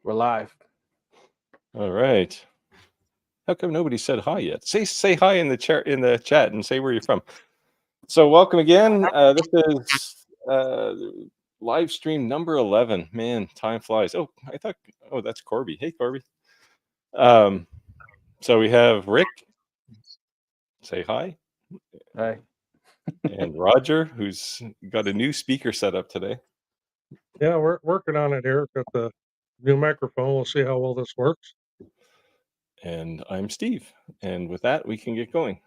We're live. All right. How come nobody said hi yet? Say hi in the chat and say where you're from. So welcome again. This is live stream number 11. Man, time flies. Oh, that's Corby. Hey, Corby. So we have Rick. Say hi. Hi. And Roger, who's got a new speaker set up today. Yeah, we're working on it here. Got the new microphone. We'll see how well this works. And I'm Steve. And with that, we can get going.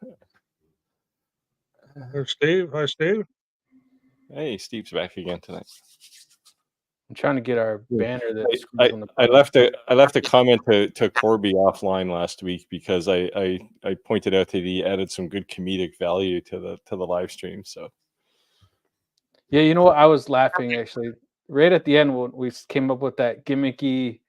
There's Steve. Hi, Steve. Hey, Steve's back again tonight. I'm trying to get our banner that I left a comment to Corby offline last week because I pointed out that he added some good comedic value to the live stream. So yeah, you know what? I was laughing actually right at the end when we came up with that gimmicky.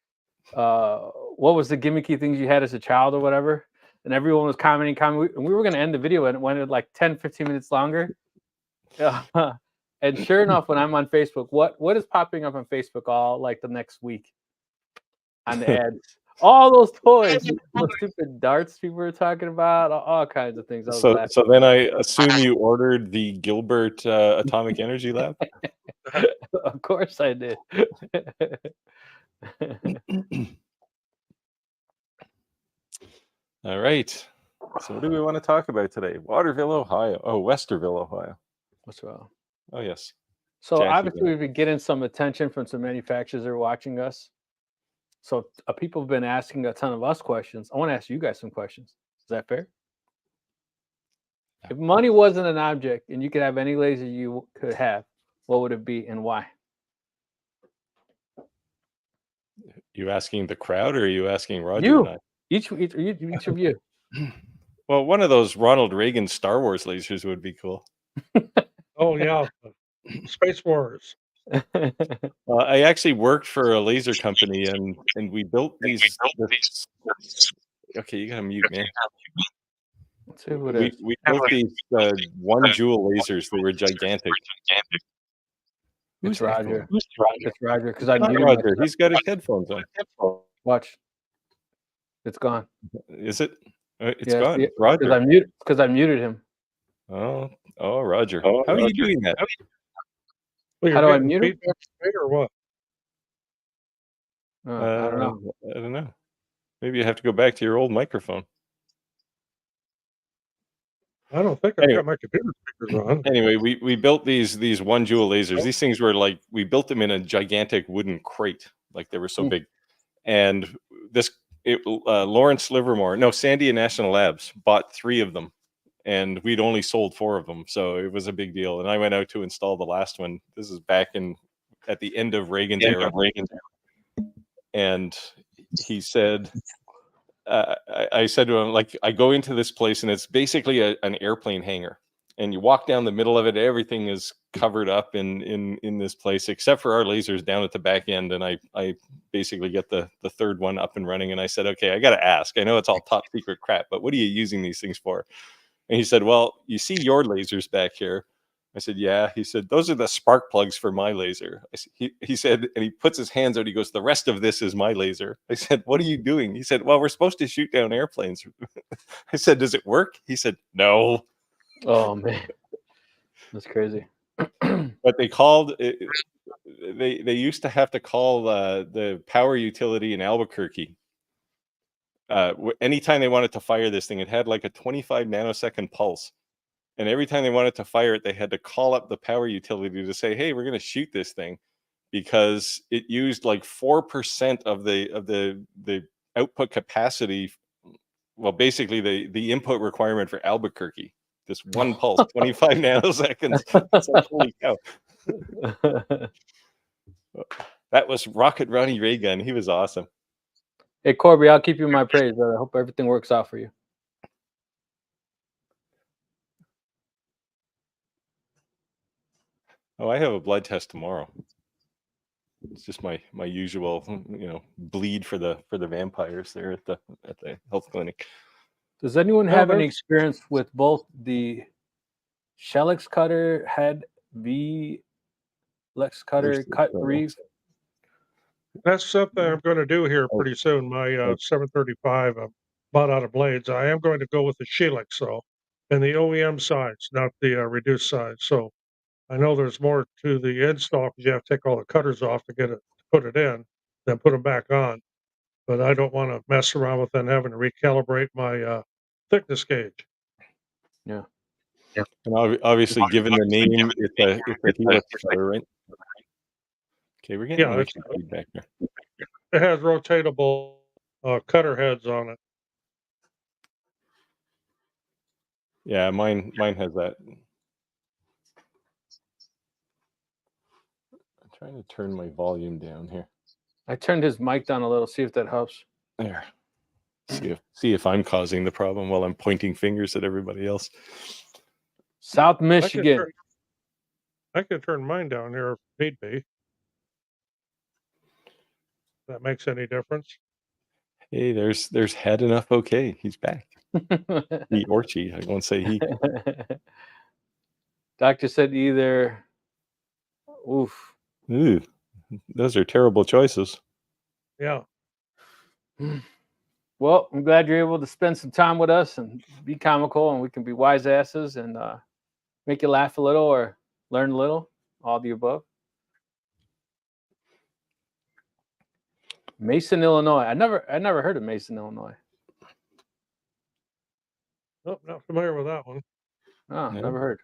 What was the gimmicky things you had as a child or whatever? And everyone was commenting, and we were going to end the video and it went like 10-15 minutes longer. And sure enough, when I'm on Facebook, what is popping up on Facebook all like the next week on the ads? All those toys, those stupid darts people were talking about, all kinds of things. So then I assume you ordered the Gilbert Atomic Energy Lab? Of course I did. All right. So what do we want to talk about today? Waterville, Ohio. Oh, Westerville, Ohio. What's wrong? Oh, yes. So Jackie, obviously we've been getting some attention from some manufacturers that are watching us. So people have been asking a ton of us questions. I want to ask you guys some questions. Is that fair? If money wasn't an object and you could have any laser you could have, what would it be and why? You asking the crowd or are you asking Roger? You. And I? Each of you. Well, one of those Ronald Reagan Star Wars lasers would be cool. Oh, yeah. Space Wars. I actually worked for a laser company and we built these. Okay, you gotta mute, man. Let's see what we built these 1 joule lasers. They were gigantic. It's Roger. It's Roger because I'm muting Roger. He's got his headphones on. Watch. It's gone. Is it? It's gone. Roger. Because I muted him. Oh, Roger. How are you doing that? Well, how do I mute him? Or what? I don't know. I don't know. Maybe you have to go back to your old microphone. I don't think I've got my computer speakers on. Anyway, we built these 1 joule lasers. These things were like, we built them in a gigantic wooden crate. Like they were so big. And Lawrence Livermore, Sandia National Labs bought 3 of them. And we'd only sold 4 of them. So it was a big deal. And I went out to install the last one. This is back at the end of Reagan's era. And he said, I said to him, like, I go into this place and it's basically an airplane hangar. And you walk down the middle of it, everything is covered up in this place, except for our lasers down at the back end. And I basically get the 3rd one up and running. And I said, okay, I got to ask. I know it's all top secret crap, but what are you using these things for? And he said, well, you see your lasers back here. I said, yeah. He said, those are the spark plugs for my laser. He said, and he puts his hands out. He goes, the rest of this is my laser. I said, what are you doing? He said, well, we're supposed to shoot down airplanes. I said, does it work? He said, no. Oh, man. That's crazy. But they called it, they used to have to call the power utility in Albuquerque. Anytime they wanted to fire this thing, it had like a 25 nanosecond pulse. And every time they wanted to fire it, they had to call up the power utility to say, hey, we're going to shoot this thing because it used like 4% of the output capacity. Well, basically the input requirement for Albuquerque. This 1 pulse, 25 nanoseconds. It's like, holy cow. That was Rocket Ronnie Ray Gun. He was awesome. Hey, Corby, I'll keep you in my praise, brother. I hope everything works out for you. Oh, I have a blood test tomorrow. It's just my usual, bleed for the vampires there at the health clinic. Does anyone have any experience with both the Shellex cutter head V Lex cutter cut reef? That's something I'm going to do here pretty soon. My 735 bought out of blades. I am going to go with the Sheelix, so, and the OEM size, not the reduced size. So I know there's more to the install because you have to take all the cutters off to get it, to put it in, then put them back on. But I don't want to mess around with then having to recalibrate my thickness gauge. Yeah. And obviously, given the name, it's a Helix cutter, right? Okay, we're getting Yeah, some feedback there. it has rotatable cutter heads on it. Yeah, mine has that. I'm trying to turn my volume down here. I turned his mic down a little. See if that helps. There. See if I'm causing the problem while I'm pointing fingers at everybody else. South Michigan. I could turn mine down here if need be. If that makes any difference. Hey, there's had enough. Okay, he's back. He or she. I won't say he. Doctor said either. Oof. Ooh, those are terrible choices. Yeah. Well, I'm glad you're able to spend some time with us and be comical, and we can be wise asses and make you laugh a little or learn a little. All the above. Mason, Illinois. I never heard of Mason, Illinois. Nope, not familiar with that one. Oh, Yeah. never heard.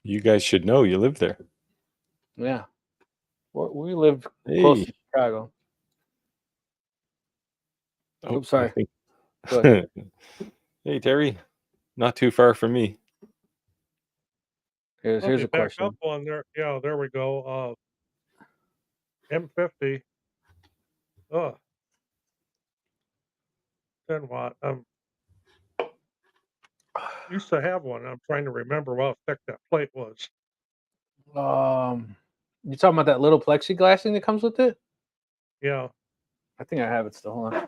You guys should know. You live there. Yeah. We live close to Chicago. Oh, sorry. Go ahead. Hey, Terry. Not too far from me. Here's a question. Up on there. Yeah, there we go. M50. 10 watt. Used to have one. I'm trying to remember how thick that plate was. You talking about that little plexiglass thing that comes with it? Yeah. I think I have it still. Hold on.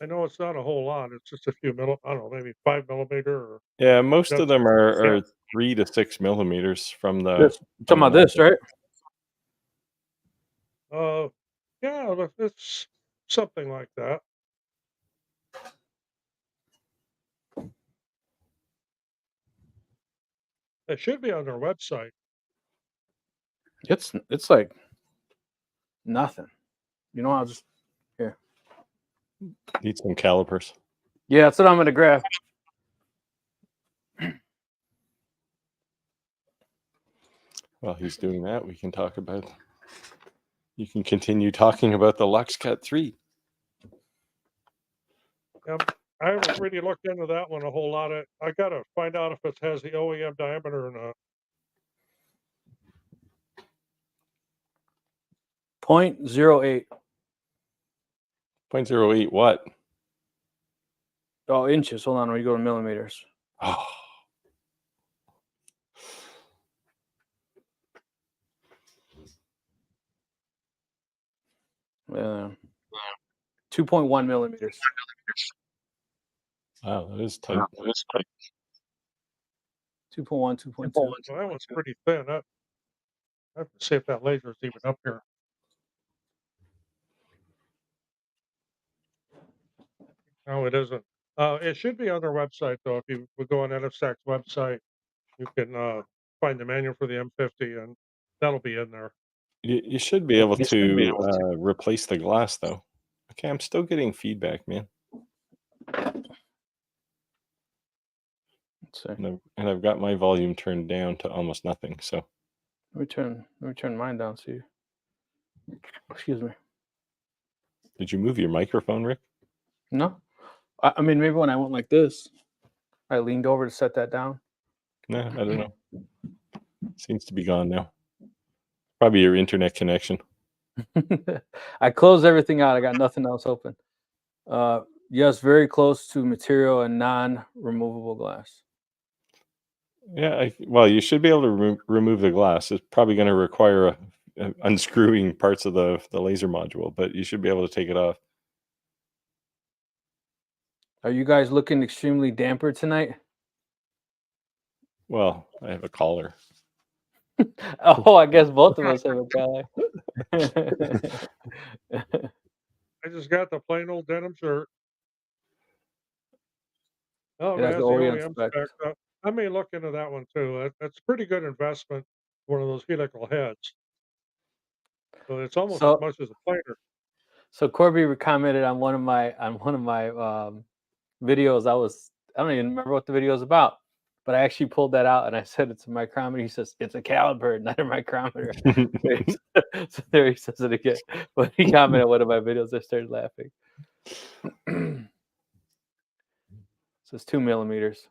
I know it's not a whole lot. It's just a few I don't know, maybe 5 millimeter. Or Yeah, most of them are 3 to 6 millimeters from the. You're talking about this, right? Yeah, it's something like that. It should be on their website. It's like nothing. You know, I'll just here. Need some calipers. Yeah, that's what I'm gonna grab. While he's doing that, we can talk about. You can continue talking about the LuxCut 3. I haven't really looked into that one a whole lot. I gotta find out if it has the OEM diameter or not. 0.08. 0.08 what? Oh, inches. Hold on, we go to millimeters. Oh. Yeah. 2.1 millimeters. Wow, that is tight. 2.1, 2.2. Well, that one's pretty thin. I have to see if that laser is even up here. No, it isn't. It should be on their website, though. If you would go on NFSAC's website, you can find the manual for the M50, and that'll be in there. You should be able to replace the glass, though. Okay, I'm still getting feedback, man. And I've got my volume turned down to almost nothing. So let me turn mine down. See. Excuse me. Did you move your microphone, Rick? No. I mean, maybe when I went like this, I leaned over to set that down. No, I don't know. Seems to be gone now. Probably your internet connection. I closed everything out. I got nothing else open. Yes, very close to material and non-removable glass. Yeah, well, you should be able to remove the glass. It's probably going to require unscrewing parts of the laser module, but you should be able to take it off. Are you guys looking extremely damper tonight? Well, I have a collar. Oh, I guess both of us have a collar. I just got the plain old denim shirt. Oh, It it has the has the OEM OEM specs. specs. I may look into that one too. That's a pretty good investment. One of those helical heads. So it's almost as So, much as a planer. so Corby commented on one of my videos. I don't even remember what the video is about, but I actually pulled that out and I said it's a micrometer. He says it's a caliper, not a micrometer. So there he says it again. But he commented on one of my videos. I started laughing. So it's 2 millimeters.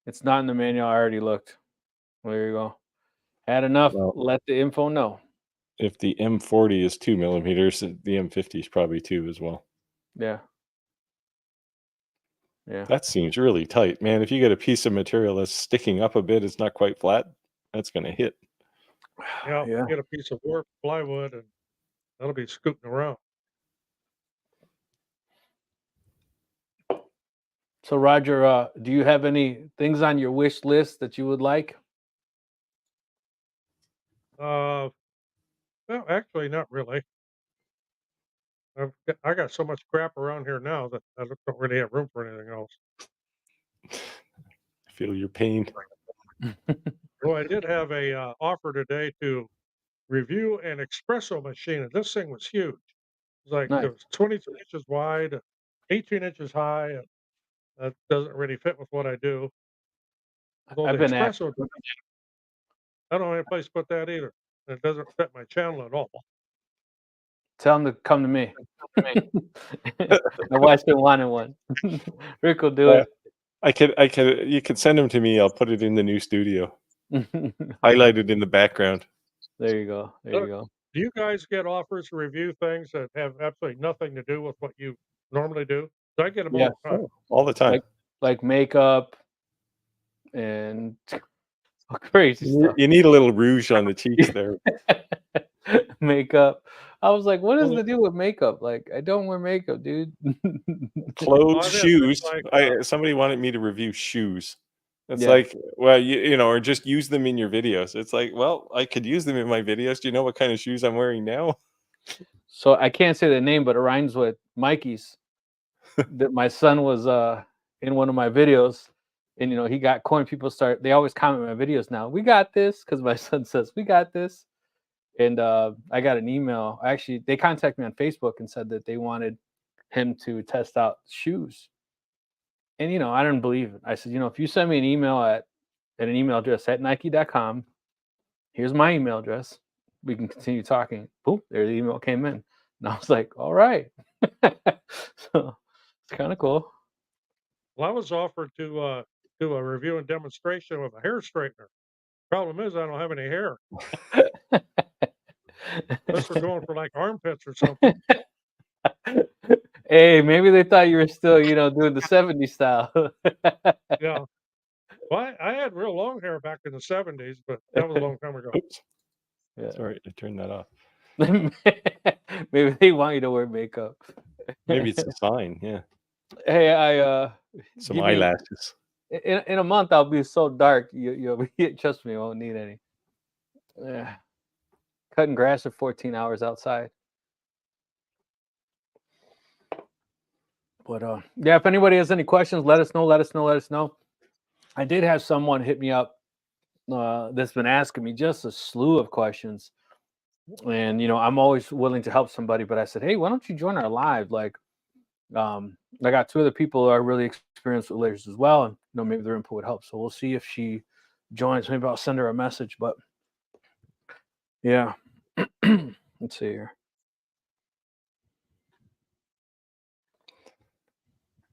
It's not in the manual. I already looked. Well, there you go. Had enough. Well, let the info know. If the M40 is 2 millimeters, the M50 is probably 2 as well. Yeah. Yeah. That seems really tight, man. If you get a piece of material that's sticking up a bit, it's not quite flat, that's going to hit. Yeah, Yeah. get a piece of wood, plywood, and that'll be scooting around. So Roger, do you have any things on your wish list that you would like? No, actually, not really. I got so much crap around here now that I don't really have room for anything else. I feel your pain. Well, I did have a offer today to review an espresso machine, and this thing was huge. It was like Nice. it was 22 inches wide, 18 inches high, and that doesn't really fit with what I do. Although I've the been asked. espresso, I don't have any place to put that either. It doesn't fit my channel at all. Tell them to come to me. My wife's been wanting one. Rick will do it. You could send them to me. I'll put it in the new studio. Highlighted in the background. There you go. There you go. Do you guys get offers to review things that have absolutely nothing to do with what you normally do? So I get them all the time. All the time. Like makeup and crazy stuff. You need a little rouge on the cheeks there. Makeup. I was like, what is the deal with makeup? Like, I don't wear makeup, dude. Clothes, Well, shoes. like, Somebody wanted me to review shoes. It's Yeah. like, well, you know, or just use them in your videos. It's like, well, I could use them in my videos. Do you know what kind of shoes I'm wearing now? So I can't say the name, but it rhymes with Mikey's. That my son was in one of my videos, and he got coin. They always comment my videos now. We got this, because my son says we got this. And I got an email. Actually, they contacted me on Facebook and said that they wanted him to test out shoes. And I didn't believe it. I said, if you send me an email at an email address at Nike.com, here's my email address. We can continue talking. Boom, there the email came in. And I was like, all right. So it's kind of cool. Well, I was offered to do a review and demonstration with a hair straightener. Problem is, I don't have any hair. Unless we're going for like armpits or something. Hey, maybe they thought you were still, doing the 70s style. Yeah. Well, I had real long hair back in the 70s, but that was a long time ago. Oops. Yeah. Sorry, I turned that off. Maybe they want you to wear makeup. Maybe it's a sign. Yeah. Hey, Some eyelashes. In a month, I'll be so dark. You'll trust me, I won't need any. Yeah. Cutting grass for 14 hours outside. But yeah, if anybody has any questions, let us know. I did have someone hit me up that's been asking me just a slew of questions. And I'm always willing to help somebody, but I said, hey, why don't you join our live? Like, I got 2 other people who are really experienced with lasers as well, and maybe their input would help. So we'll see if she joins. Maybe I'll send her a message. But yeah, let's see here.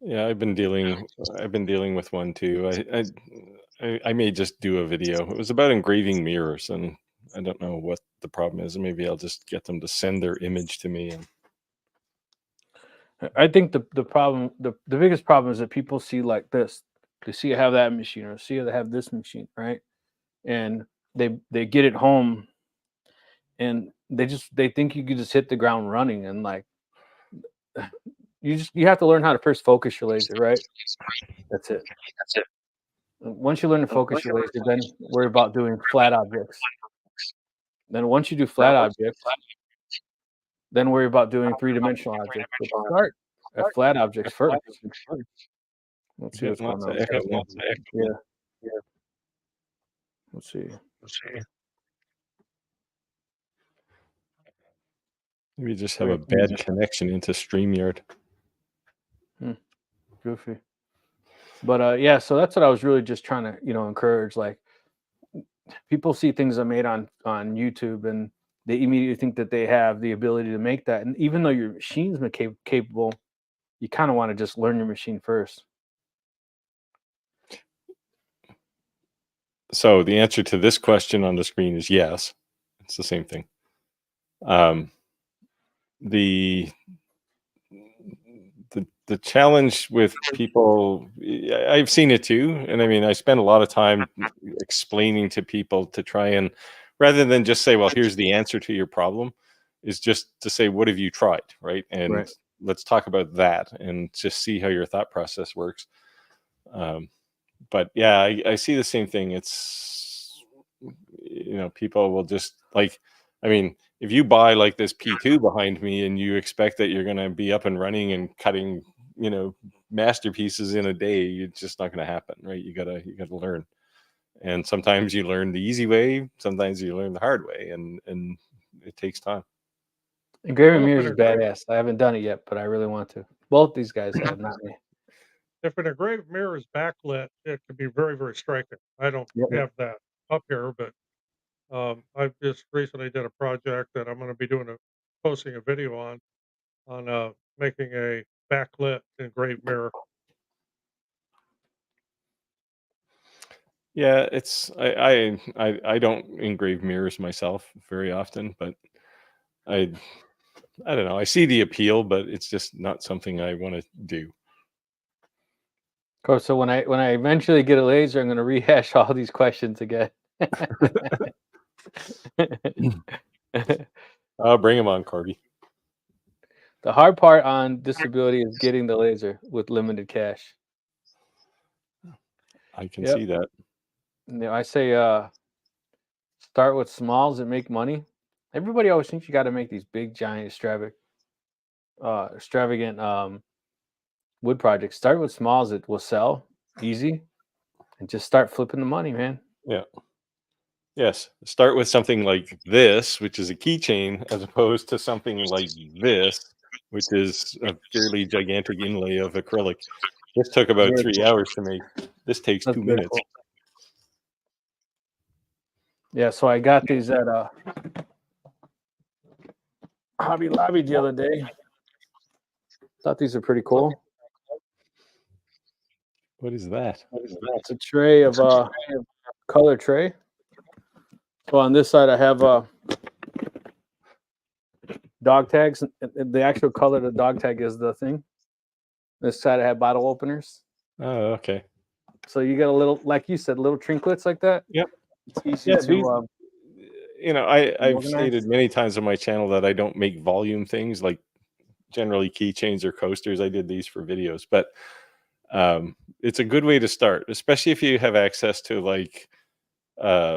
Yeah, I've been dealing with one too. I may just do a video. It was about engraving mirrors, and I don't know what the problem is. Maybe I'll just get them to send their image to me. And I think the problem, the biggest problem is that people see like this. They see I have that machine, or see I have this machine, right? And they get it home, and they think you could just hit the ground running, and like you have to learn how to first focus your laser, right? That's it. Once you learn to focus your laser, then worry about doing flat objects. Then once you do flat objects, then worry about doing three-dimensional objects. But start at flat objects first. Let's see what's going on. Yeah. Let's see. We just have a bad connection into StreamYard. Goofy. But yeah, so that's what I was really just trying to, encourage. Like, people see things are made on YouTube, and they immediately think that they have the ability to make that. And even though your machine's capable, you kind of want to just learn your machine first. So the answer to this question on the screen is yes. It's the same thing. The challenge with people, I've seen it too, and I mean, I spend a lot of time explaining to people to try and, rather than just say, well, here's the answer to your problem, is just to say, what have you tried, right? And let's talk about that and just see how your thought process works. But yeah, I see the same thing. It's, people will just like, I mean, if you buy like this P2 behind me and you expect that you're going to be up and running and cutting, masterpieces in a day, it's just not going to happen, right? You gotta learn. And sometimes you learn the easy way, sometimes you learn the hard way, and it takes time. Engraving mirrors is badass. I haven't done it yet, but I really want to. Both these guys have, not me. If an engraved mirror is backlit, it can be very, very striking. I don't have that up here, but I just recently did a project that I'm going to be posting a video on making a backlit engraved mirror. Yeah, it's I don't engrave mirrors myself very often, but I don't know. I see the appeal, but it's just not something I want to do. Cool. So when I eventually get a laser, I'm going to rehash all these questions again. Bring them on, Corby. The hard part on disability is getting the laser with limited cash. I can see that. I say start with smalls and make money. Everybody always thinks you got to make these big, giant, extravagant wood projects. Start with smalls that will sell easy, and just start flipping the money, man. Yeah. Yes. Start with something like this, which is a keychain, as opposed to something like this, which is a fairly gigantic inlay of acrylic. This took about 3 hours to make. This takes 2 minutes. Cool. Yeah, so I got these at Hobby Lobby the other day. Thought these are pretty cool. What is that? It's a tray of color tray. So on this side I have dog tags. The actual color of the dog tag is the thing. This side I have bottle openers. Oh, okay. So you get a little, like you said, little trinklets like that. Yep. It's easy to. I've stated many times on my channel that I don't make volume things, like generally keychains or coasters. I did these for videos, but it's a good way to start, especially if you have access to like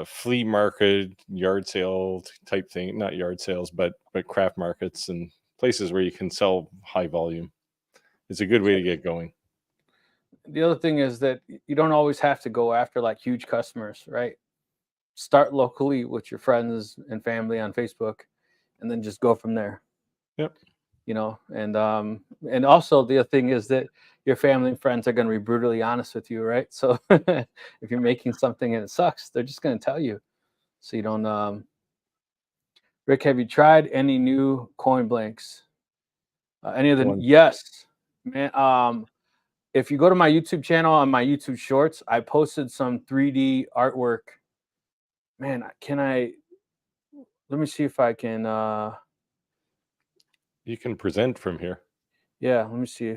flea market, yard sale type thing, not yard sales, but craft markets and places where you can sell high volume. It's a good way to get going. The other thing is that you don't always have to go after like huge customers, right? Start locally with your friends and family on Facebook, and then just go from there. Yep. And also the other thing is that your family and friends are going to be brutally honest with you, right? So if you're making something and it sucks, they're just going to tell you. So you don't. Rick, have you tried any new coin blanks? Any of the? Yes, man. If you go to my YouTube channel, on my YouTube Shorts, I posted some 3D artwork. Man, let me see if I can. You can present from here. Yeah, let me see.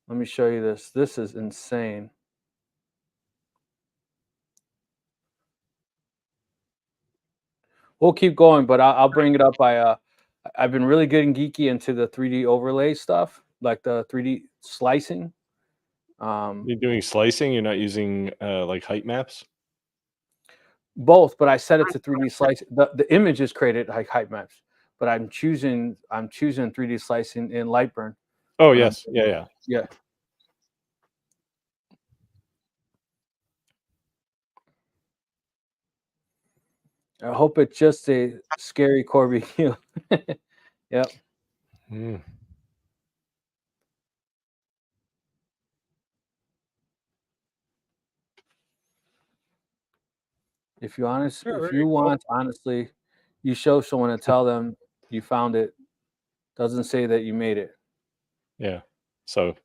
Let me show you this. This is insane. We'll keep going, but I'll bring it up. I've been really good and geeky into the 3D overlay stuff, like the 3D slicing. You're doing slicing. You're not using like height maps. Both, but I set it to 3D slice. The image is created like height maps, but I'm choosing 3D slicing in Lightburn. Oh yes, yeah. I hope it's just a scary Corby. Yep. Mm. If you want, honestly, you show someone and tell them you found it. Doesn't say that you made it. Yeah. So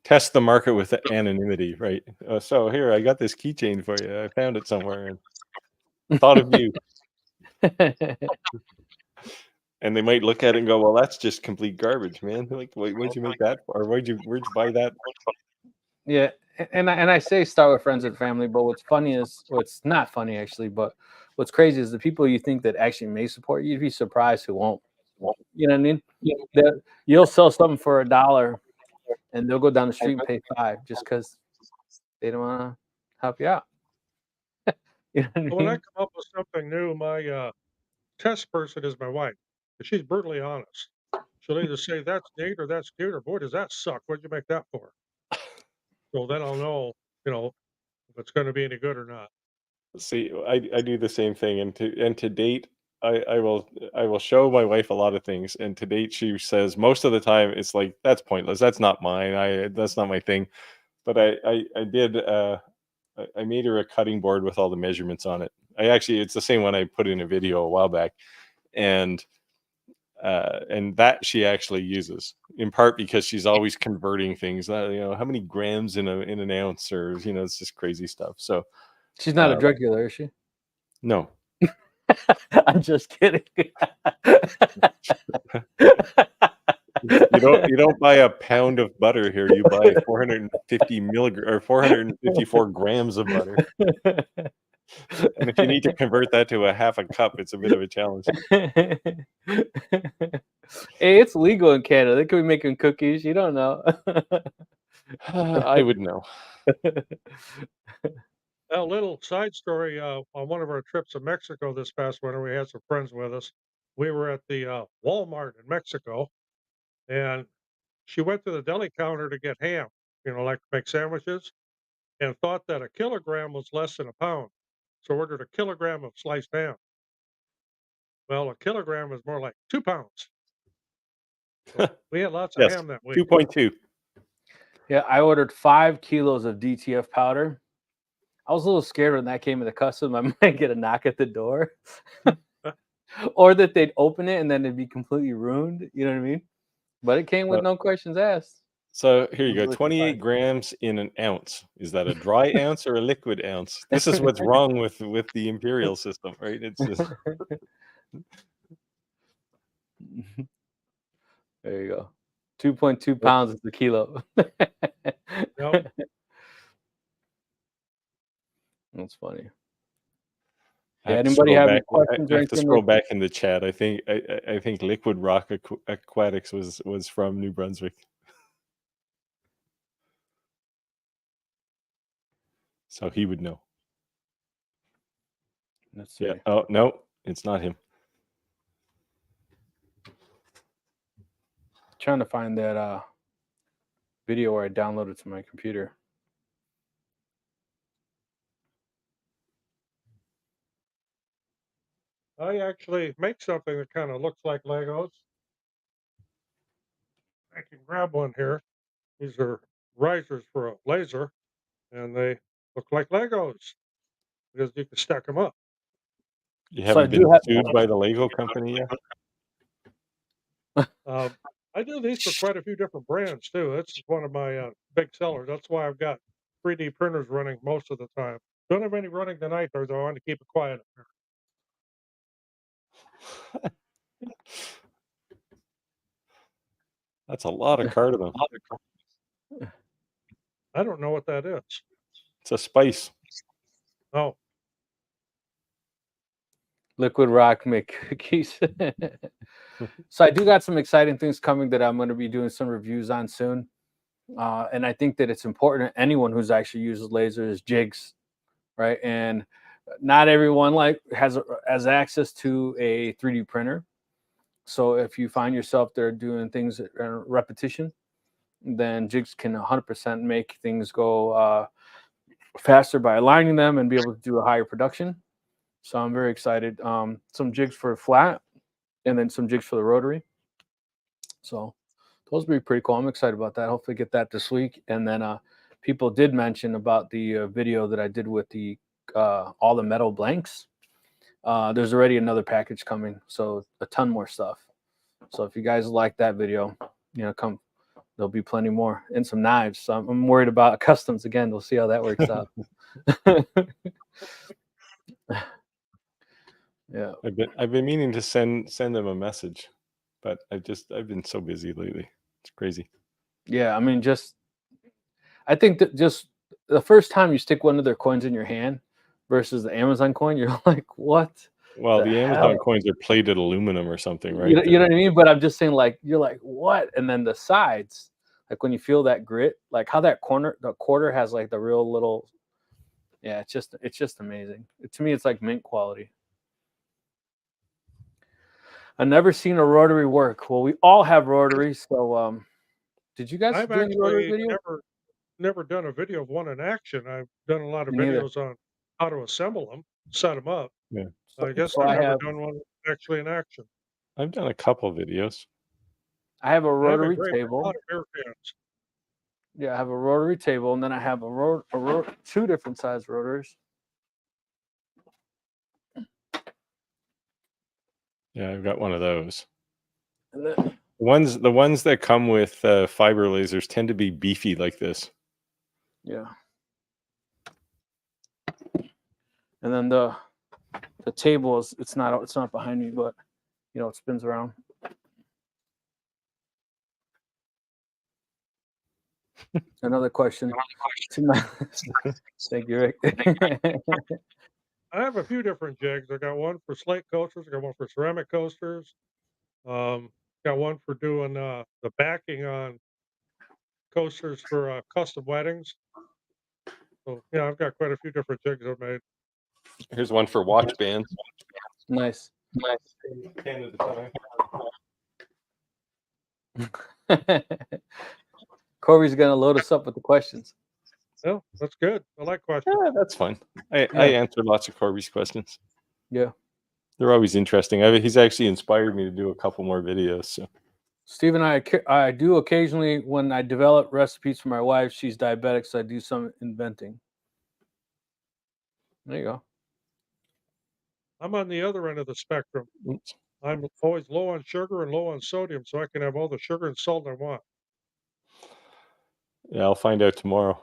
test the market with the anonymity, right? So here, I got this keychain for you. I found it somewhere and thought of you. And they might look at it and go, "Well, that's just complete garbage, man. Like, what'd you make that for? Or where'd you buy that?" Yeah, and I say start with friends and family, but what's funny is, well, it's not funny actually, but what's crazy is the people you think that actually may support you, you'd be surprised who won't. You know what I mean? That you'll sell something for $1 and they'll go down the street and pay $5 just because they don't want to help you out. You know what I mean? When I come up with something new, my test person is my wife. She's brutally honest. She'll either say that's neat or that's cute or boy does that suck. What'd you make that for? So then I'll know, if it's going to be any good or not. See, I do the same thing, and to date, I will show my wife a lot of things, and to date, she says most of the time it's like that's pointless. That's not mine. That's not my thing. But I did. I made her a cutting board with all the measurements on it. It's the same one I put in a video a while back, and that she actually uses in part because she's always converting things. How many grams in an ounce, or it's just crazy stuff. So She's not a drug dealer, is she? no. I'm just kidding. You don't buy a pound of butter here. You buy 450 or 454 grams of butter. And if you need to convert that to a half a cup, it's a bit of a challenge. Hey, it's legal in Canada. They could be making cookies. You don't know. I would know. A little side story. On one of our trips to Mexico this past winter, we had some friends with us. We were at the Walmart in Mexico, and she went to the deli counter to get ham, like to make sandwiches, and thought that a kilogram was less than a pound. So ordered a kilogram of sliced ham. Well, a kilogram is more like 2 pounds. So we had lots of Yes, ham that week. 2.2. Yeah, I ordered 5 kilos of DTF powder. I was a little scared when that came in the custom. I might get a knock at the door, or that they'd open it and then it'd be completely ruined. You know what I mean? But it came with no questions asked. So here you go, 28 grams in an ounce. Is that a dry ounce or a liquid ounce? This is what's wrong with the imperial system, right? It's just... There you go. 2.2 pounds is the kilo. Yep. That's funny. Yeah, anybody have any questions? I have to scroll back in the chat. I think Liquid Rock Aquatics was from New Brunswick. So he would know. Let's see. Yeah. Oh no, it's not him. Trying to find that video where I downloaded to my computer. I actually make something that kind of looks like Legos. I can grab one here. These are risers for a laser, and they look like Legos because you can stack them up. You haven't been sued by the Lego company yet? I do these for quite a few different brands too. That's one of my big sellers. That's why I've got 3D printers running most of the time. Don't have any running tonight, though. I want to keep it quiet up here. That's a lot of cardamom. I don't know what that is. It's a spice. Oh. Liquid rock make cookies. So I do got some exciting things coming that I'm going to be doing some reviews on soon. And I think that it's important to anyone who's actually uses lasers, jigs, right? And not everyone has access to a 3D printer. So if you find yourself there doing things at repetition, then jigs can 100% make things go faster by aligning them and be able to do a higher production. So I'm very excited. Some jigs for flat and then some jigs for the rotary. So those will be pretty cool. I'm excited about that. Hopefully get that this week. And then people did mention about the video that I did with the all the metal blanks. There's already another package coming, so a ton more stuff. So if you guys like that video, come. There'll be plenty more and some knives. So I'm worried about customs again. We'll see how that works out. Yeah, I've been meaning to send them a message, but I've been so busy lately. It's crazy. Yeah, I mean, I think that just the first time you stick one of their coins in your hand versus the Amazon coin, you're like, what? Well, the Amazon coins are plated aluminum or something, right? You know what I mean? But I'm just saying, like, you're like, what? And then the sides, like when you feel that grit, like how the quarter has like the real little, yeah, it's just amazing. To me, it's like mint quality. I've never seen a rotary work. Well, we all have rotaries, so did you guys I've do any rotary actually video? never done a video of one in action. I've done a lot of Me neither. videos on how to assemble them, set them up. Yeah. I guess So I've I never have done one actually in action. I've done a couple videos. I have a That'd be rotary great. A table. lot of beer cans. Yeah, I have a rotary table, and then I have two different size rotors. Yeah, I've got one of those. And then, The ones that come with fiber lasers tend to be beefy like this. yeah. And then the table is it's not behind me, but it spins around. Another question. Thank you, Rick. I have a few different jigs. I got one for slate coasters. I got one for ceramic coasters. Got one for doing the backing on coasters for custom weddings. So yeah, I've got quite a few different jigs I've made. Here's one for watch bands. Nice. Corey's gonna load us up with the questions. Oh, that's good. I like questions. Yeah, that's fun. I Yeah. answer lots of Corby's questions. Yeah. They're always interesting. He's actually inspired me to do a couple more videos. So. Steve and I do occasionally when I develop recipes for my wife. She's diabetic, so I do some inventing. There you go. I'm on the other end of the spectrum. Oops. I'm always low on sugar and low on sodium, so I can have all the sugar and salt I want. Yeah, I'll find out tomorrow.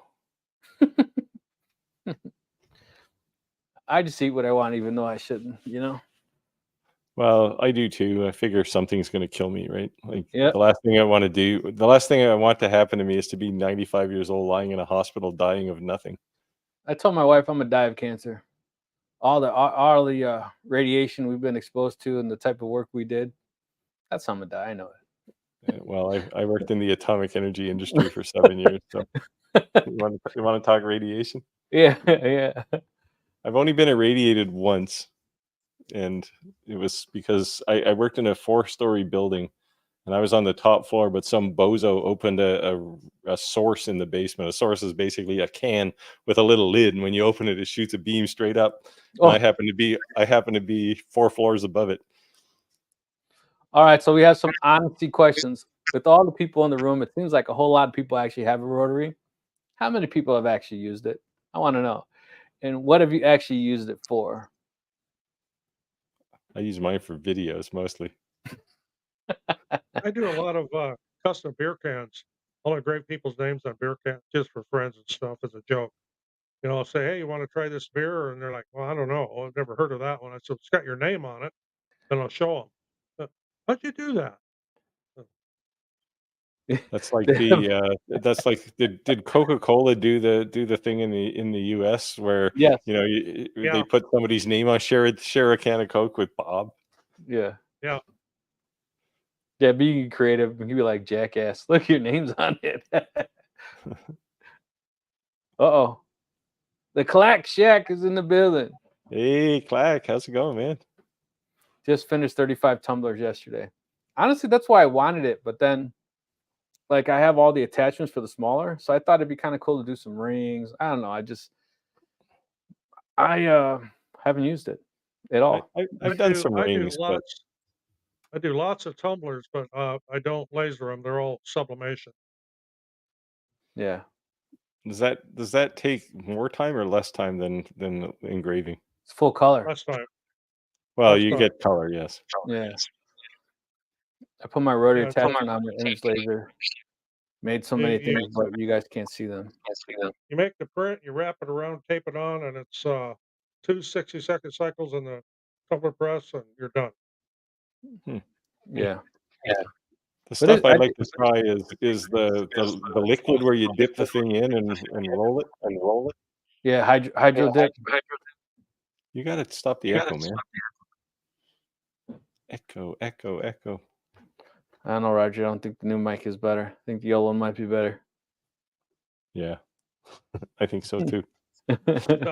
I just eat what I want, even though I shouldn't. Well, I do too. I figure something's going to kill me, right? Like Yep. the last thing I want to happen to me is to be 95 years old, lying in a hospital, dying of nothing. I told my wife I'm gonna die of cancer. All the radiation we've been exposed to and the type of work we did. That's how I'm gonna die. I know it. Yeah, well, I worked in the atomic energy industry for 7 years. So you want to talk radiation? Yeah, yeah. I've only been irradiated once, and it was because I worked in a 4-story building, and I was on the top floor, but some bozo opened a source in the basement. A source is basically a can with a little lid, and when you open it, it shoots a beam straight up. Oh. And I happen to be 4 floors above it. All right, so we have some honesty questions. With all the people in the room, it seems like a whole lot of people actually have a rotary. How many people have actually used it? I want to know. And what have you actually used it for? I use mine for videos mostly. I do a lot of custom beer cans. I'll engrave people's names on beer cans just for friends and stuff as a joke. I'll say, hey, you want to try this beer? And they're like, well, I don't know. I've never heard of that one. I said, it's got your name on it. And I'll show them. How'd you do that? That's like that's like did Coca-Cola do the thing in the US where Yes. they put somebody's name on share a can of Coke with Bob? Yeah. Yeah. Yeah, being creative, you be like, jackass, look, your name's on it. Uh-oh. The Clack Shack is in the building. Hey, Clack, how's it going, man? Just finished 35 tumblers yesterday. Honestly, that's why I wanted it, but then like I have all the attachments for the smaller, so I thought it'd be kind of cool to do some rings. I don't know. I haven't used it at all. I've done some rings, but I do lots of tumblers, but I don't laser them. They're all sublimation. Yeah. does that take more time or less time than engraving? It's full color. Less time. Well, Less you time. get color, yes. Yeah. I put my rotary Yeah, it's like- attachment on my image laser. Made so many things, but you guys can't see them. You make the print, you wrap it around, tape it on, and it's 2 60-second cycles in the tumbler press, and you're done. Yeah. The stuff I'd like to try is the liquid where you dip the thing in and roll it. Yeah, hydro dip. You got to stop the echo, man. Echo. I don't know, Roger. I don't think the new mic is better. I think the old one might be better. Yeah, I think so too. I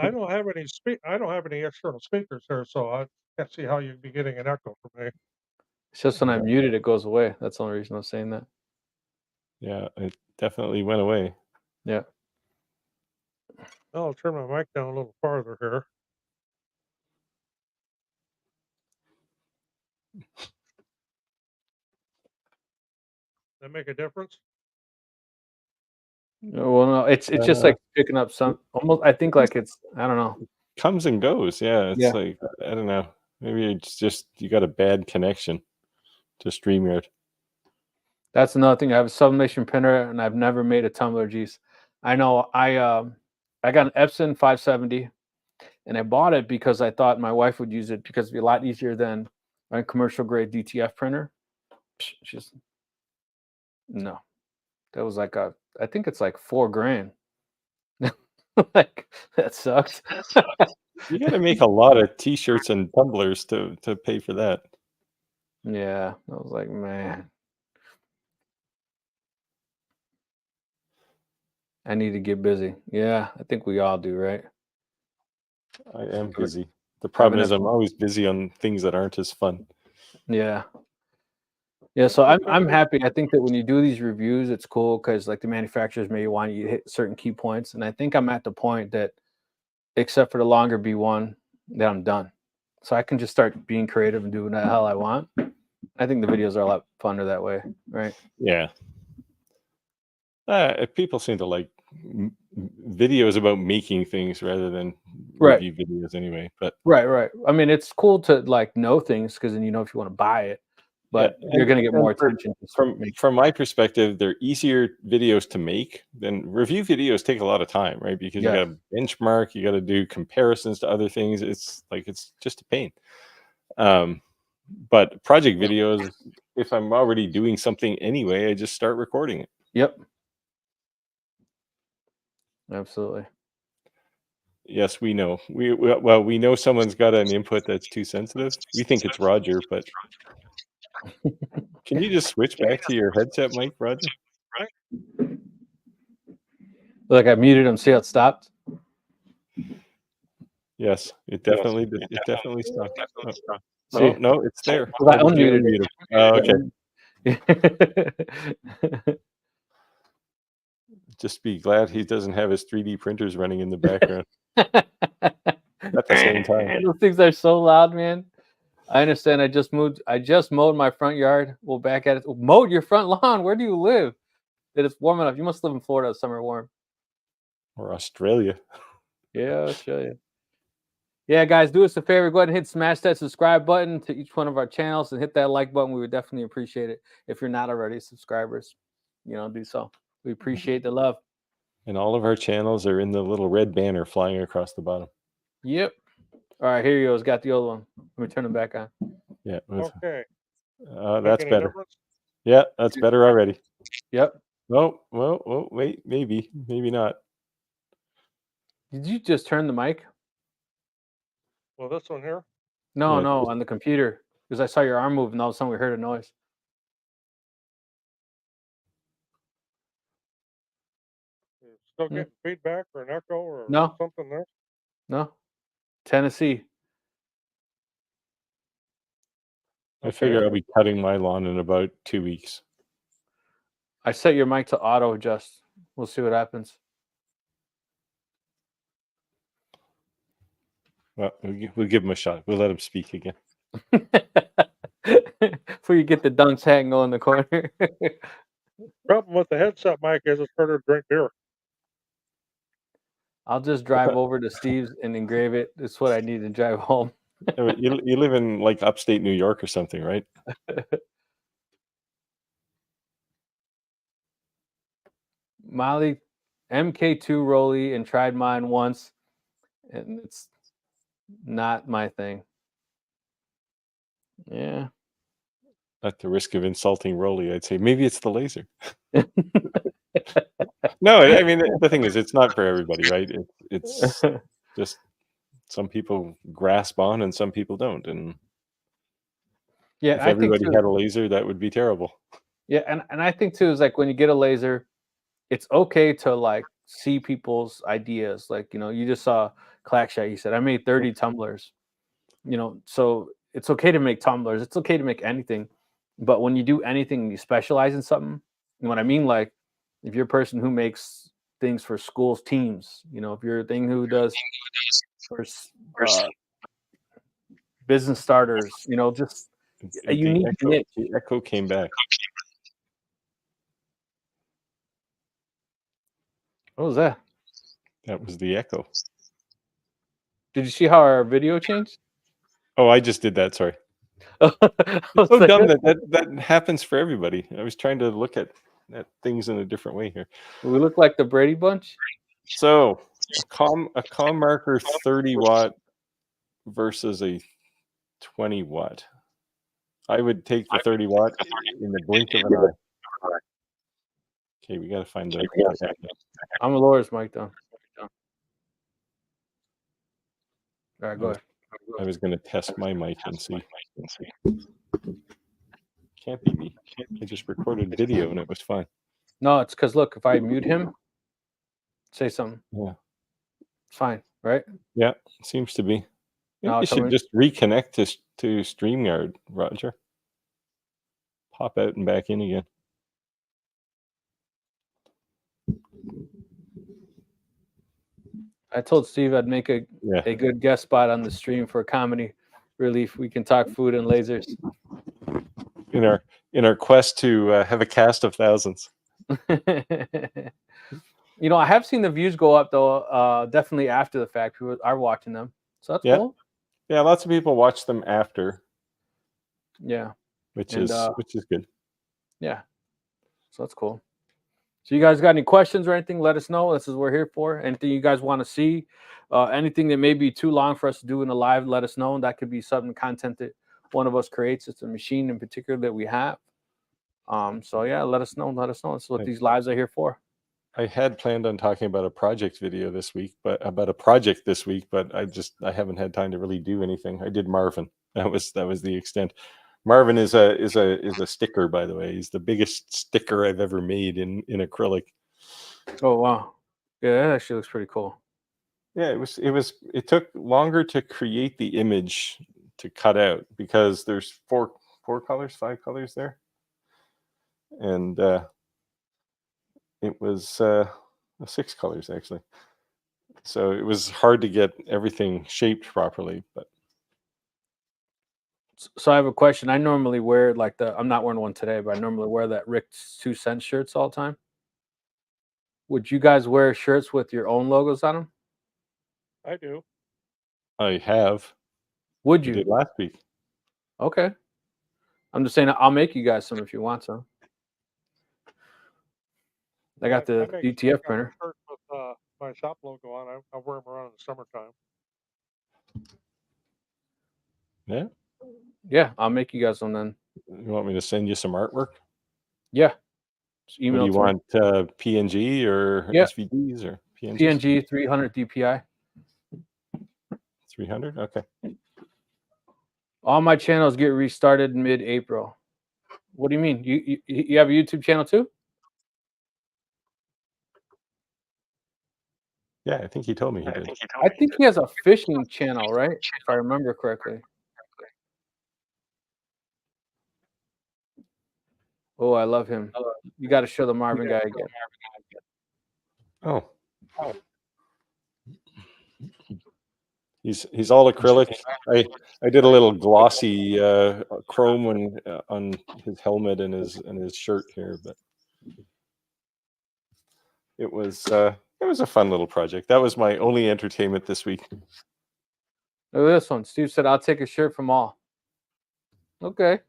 don't have any external speakers here, so I can't see how you'd be getting an echo from me. It's just when I mute it, it goes away. That's the only reason I'm saying that. Yeah, it definitely went away. Yeah. I'll turn my mic down a little farther here. That make a difference? Well, no, it's just like picking up some almost. I think like it's I don't know. Comes and goes. Yeah, it's like I don't know. Maybe it's just you got a bad connection to StreamYard. That's another thing. I have a sublimation printer, and I've never made a tumbler. Geez, I know. I got an Epson 570, and I bought it because I thought my wife would use it because it'd be a lot easier than a commercial grade DTF printer. She's no, that was like I think it's like $4,000. Like that sucks. You got to make a lot of T-shirts and tumblers to pay for that. Yeah, I was like, man, I need to get busy. Yeah, I think we all do, right? I am busy. The problem is I'm always busy on things that aren't as fun. Yeah. Yeah, so I'm happy. I think that when you do these reviews, it's cool because like the manufacturers may want you to hit certain key points, and I think I'm at the point that, except for the longer B1, that I'm done. So I can just start being creative and doing the hell I want. I think the videos are a lot funner that way, right? Yeah. People seem to like videos about making things rather than review videos anyway. But right. I mean, it's cool to like know things because then you know if you want to buy it. But you're going to get more attention. From my perspective, they're easier videos to make than review videos. Take a lot of time, right? Because you got to benchmark, you got to do comparisons to other things. It's just a pain. But project videos, if I'm already doing something anyway, I just start recording it. Yep. Absolutely. Yes, we know. We know someone's got an input that's too sensitive. We think it's Roger, but can you just switch back to your headset mic, Roger? Like I muted him. See how it stopped? Yes, it definitely stopped. Oh, no, it's there. I unmuted it. Okay. Just be glad he doesn't have his 3D printers running in the background at the same time. Those things are so loud, man. I understand. I just mowed my front yard. Well, back at it. Mowed your front lawn. Where do you live? That it's warm enough. You must live in Florida. Summer warm. Or Australia. Yeah, Australia. Yeah, guys, do us a favor. Go ahead and smash that subscribe button to each one of our channels and hit that like button. We would definitely appreciate it. If you're not already subscribers, do so. We appreciate the love. And all of our channels are in the little red banner flying across the bottom. Yep. All right, here you go. It's got the old one. Let me turn it back on. Yeah. Okay. That's better. Yeah, that's better already. Yep. Well, wait, maybe not. Did you just turn the mic? Well, this one here. No, Yeah, no, on the computer. Because I saw your arm move, and all of a sudden we heard a noise. Still getting feedback or an echo or No, something there? no. Tennessee. I figure I'll be cutting my lawn in about 2 weeks. I set your mic to auto adjust. We'll see what happens. Well, we'll give him a shot. We'll let him speak again. Before you get the dunks hanging in the corner. Problem with the headset mic is it's harder to drink beer. I'll just drive over to Steve's and engrave it. It's what I need to drive home. You live in like upstate New York or something, right? Molly, MK2 Rolly and tried mine once, and it's not my thing. Yeah. At the risk of insulting Rolly, I'd say maybe it's the laser. No, I mean the thing is, it's not for everybody, right? It's just some people grasp on and some people don't. And yeah, if I think everybody too. had a laser, that would be terrible. Yeah, and I think too is like when you get a laser, it's okay to like see people's ideas. Like, you know, you just saw Clackshot, he said, I made 30 tumblers. You know, so it's okay to make tumblers. It's okay to make anything. But when you do anything, you specialize in something. And what I mean, like, if you're a person who makes things for schools, teams, you know, if you're a thing who does for business starters, you know, just a unique niche. The echo came back. What was that? That was the echo. Did you see how our video changed? Oh, I just did that. Sorry. I was So like, dumb that happens for everybody. I was trying to look at things in a different way here. we look like the Brady Bunch. So a comm marker 30 watt versus a 20 watt. I would take the 30 watt in the blink of an eye. Okay, we got to find the. I'm a lawyer's mic down. All right, go ahead. I was going to test my mic and see. Can't be me. I just recorded video and it was fine. No, it's because look, if I mute him, say something. Yeah. It's fine, right? Yeah, seems to be. No, You should just reconnect to StreamYard, Roger. Pop out and back in again. I told Steve I'd make a good guest spot on the stream for comedy relief. We can talk food and lasers. In our quest to have a cast of thousands. You know, I have seen the views go up though. Definitely after the fact, people are watching them, so that's cool. Yeah, lots of people watch them after. Yeah, which is good. Yeah, so that's cool. So you guys got any questions or anything? Let us know. This is what we're here for. Anything you guys want to see, anything that may be too long for us to do in a live, let us know. That could be some content that one of us creates. It's a machine in particular that we have. So yeah, let us know. Let us know. This is what these lives are here for. I had planned on talking about a project video this week, but about a project this week, but I haven't had time to really do anything. I did Marvin. That was the extent. Marvin is a sticker, by the way. He's the biggest sticker I've ever made in acrylic. Oh wow, yeah, that actually looks pretty cool. Yeah, it took longer to create the image to cut out because there's five colors there, and it was 6 colors actually. So it was hard to get everything shaped properly, but. So I have a question. I normally wear I'm not wearing one today, but I normally wear that Ricks2Cents shirts all the time. Would you guys wear shirts with your own logos on them? I do. I have. Would you? I did last week. Okay. I'm just saying I'll make you guys some if you want some. I got the DTF printer. Shirt with my shop logo on. I wear them around in the summertime. Yeah. Yeah, I'll make you guys some then. You want me to send you some artwork? Yeah. Just What email do you it to me. want? PNG or Yeah. SVGs or PNGs? PNG 300 DPI. 300. Okay. All my channels get restarted mid-April. What do you mean? You have a YouTube channel too? Yeah, I think he told me he did. I think he has a fishing channel, right? If I remember correctly. Oh, I love him. You got to show the Marvin guy again. Oh. He's all acrylic. I did a little glossy chrome on his helmet and his shirt here, but it was a fun little project. That was my only entertainment this week. Look at this one. Steve said, "I'll take a shirt from all." Okay,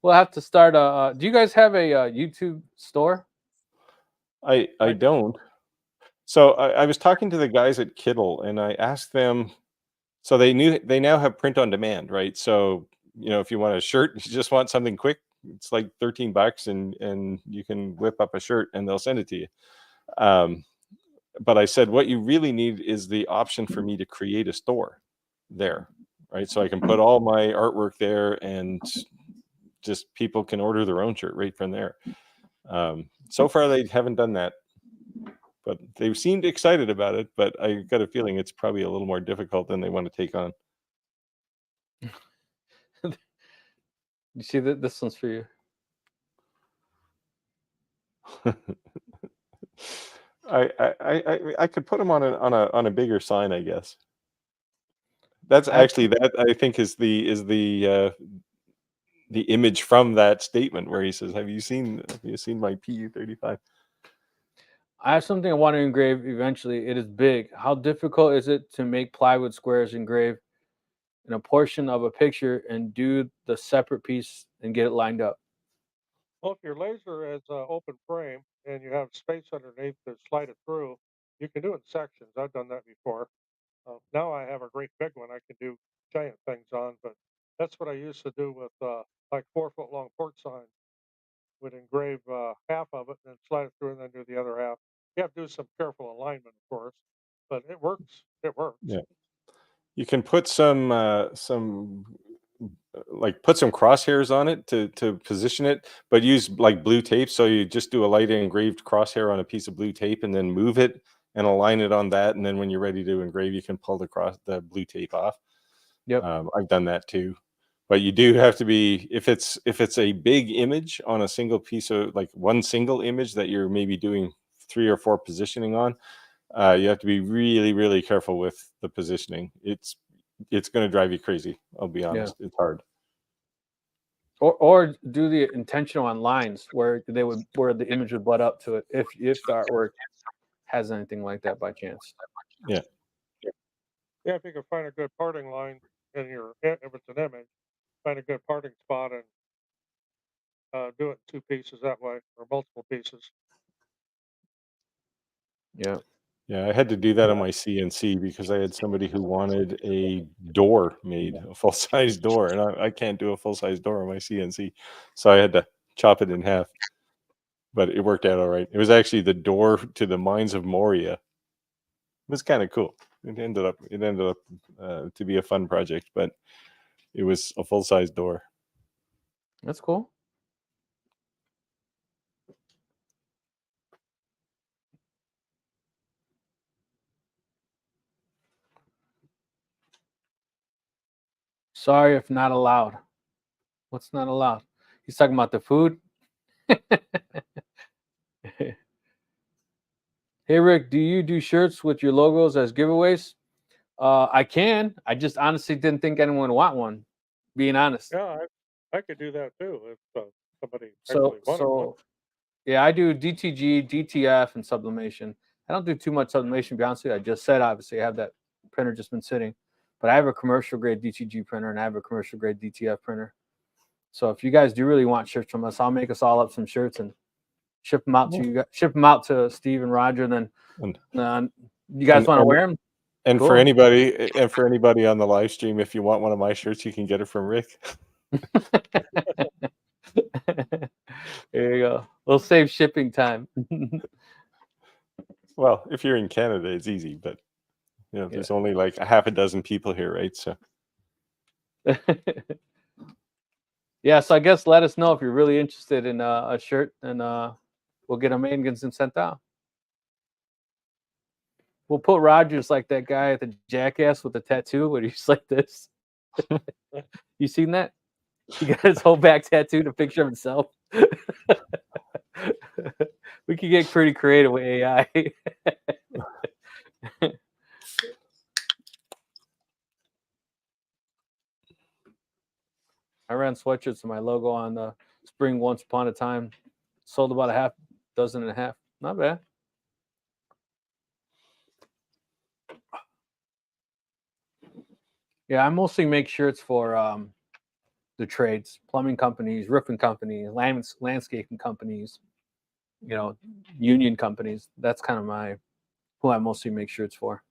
we'll have to start. Do you guys have a YouTube store? I don't. So I was talking to the guys at Kittle, and I asked them. So they now have print on demand, right? So if you want a shirt, you just want something quick, it's like $13, and you can whip up a shirt, and they'll send it to you. But I said, what you really need is the option for me to create a store there, right? So I can put all my artwork there, and just people can order their own shirt right from there. So far, they haven't done that, but they seemed excited about it. But I got a feeling it's probably a little more difficult than they want to take on. You see that this one's for you. I could put them on a bigger sign, I guess. That's actually that I think is the image from that statement where he says, "Have you seen my PU-35?" I have something I want to engrave eventually. It is big. How difficult is it to make plywood squares engrave in a portion of a picture and do the separate piece and get it lined up? Well, if your laser is open frame and you have space underneath to slide it through, you can do it in sections. I've done that before. Now I have a great big one I can do giant things on, but that's what I used to do with like 4-foot long port signs. Would engrave half of it and then slide it through and then do the other half. You have to do some careful alignment, of course, but it works. It works. Yeah, you can put some put some crosshairs on it to position it, but use like blue tape. So you just do a light engraved crosshair on a piece of blue tape and then move it and align it on that. And then when you're ready to engrave, you can pull the blue tape off. Yep. I've done that too. But you do have to be, if it's a big image on a single piece of, like one single image that you're maybe doing 3 or 4 positioning on, you have to be really, really careful with the positioning. It's going to drive you crazy. I'll be honest. Yeah. It's hard. Or do the intentional on lines where the image would butt up to it if the artwork has anything like that by chance. Yeah. Yeah, if you can find a good parting line if it's an image, find a good parting spot and do it in 2 pieces that way or multiple pieces. Yeah. Yeah, I had to do that on my CNC because I had somebody who wanted a door made, a full-size door, and I can't do a full-size door on my CNC, so I had to chop it in half. But it worked out all right. It was actually the door to the Mines of Moria. It was kind of cool. It ended up to be a fun project, but it was a full-size door. That's cool. Sorry if not allowed. What's not allowed? He's talking about the food. Hey, Rick, do you do shirts with your logos as giveaways? I can. I just honestly didn't think anyone would want one, being honest. Yeah, I could do that too if somebody actually wanted one. Yeah, I do DTG, DTF, and sublimation. I don't do too much sublimation, to be honest with you. I just said, obviously, I have that printer just been sitting. But I have a commercial grade DTG printer and I have a commercial grade DTF printer. So if you guys do really want shirts from us, I'll make us all up some shirts and ship them out to you guys, ship them out to Steve and Roger. And then you guys want to wear them? And cool. for anybody on the live stream, if you want one of my shirts, you can get it from Rick. There you go. We'll save shipping time. Well, if you're in Canada, it's easy, but there's only like a half a dozen people here, right? So yeah, so I guess let us know if you're really interested in a shirt, and we'll get them made and get them sent out. We'll put Rogers like that guy at the Jackass with the tattoo, where he's like this. You seen that? He got his whole back tattooed, a picture of himself. We could get pretty creative with AI. I ran sweatshirts with my logo on the spring once upon a time. Sold about a half dozen and a half. Not bad. Yeah, I mostly make shirts for the trades, plumbing companies, roofing companies, landscaping companies, union companies. That's kind of who I mostly make shirts for.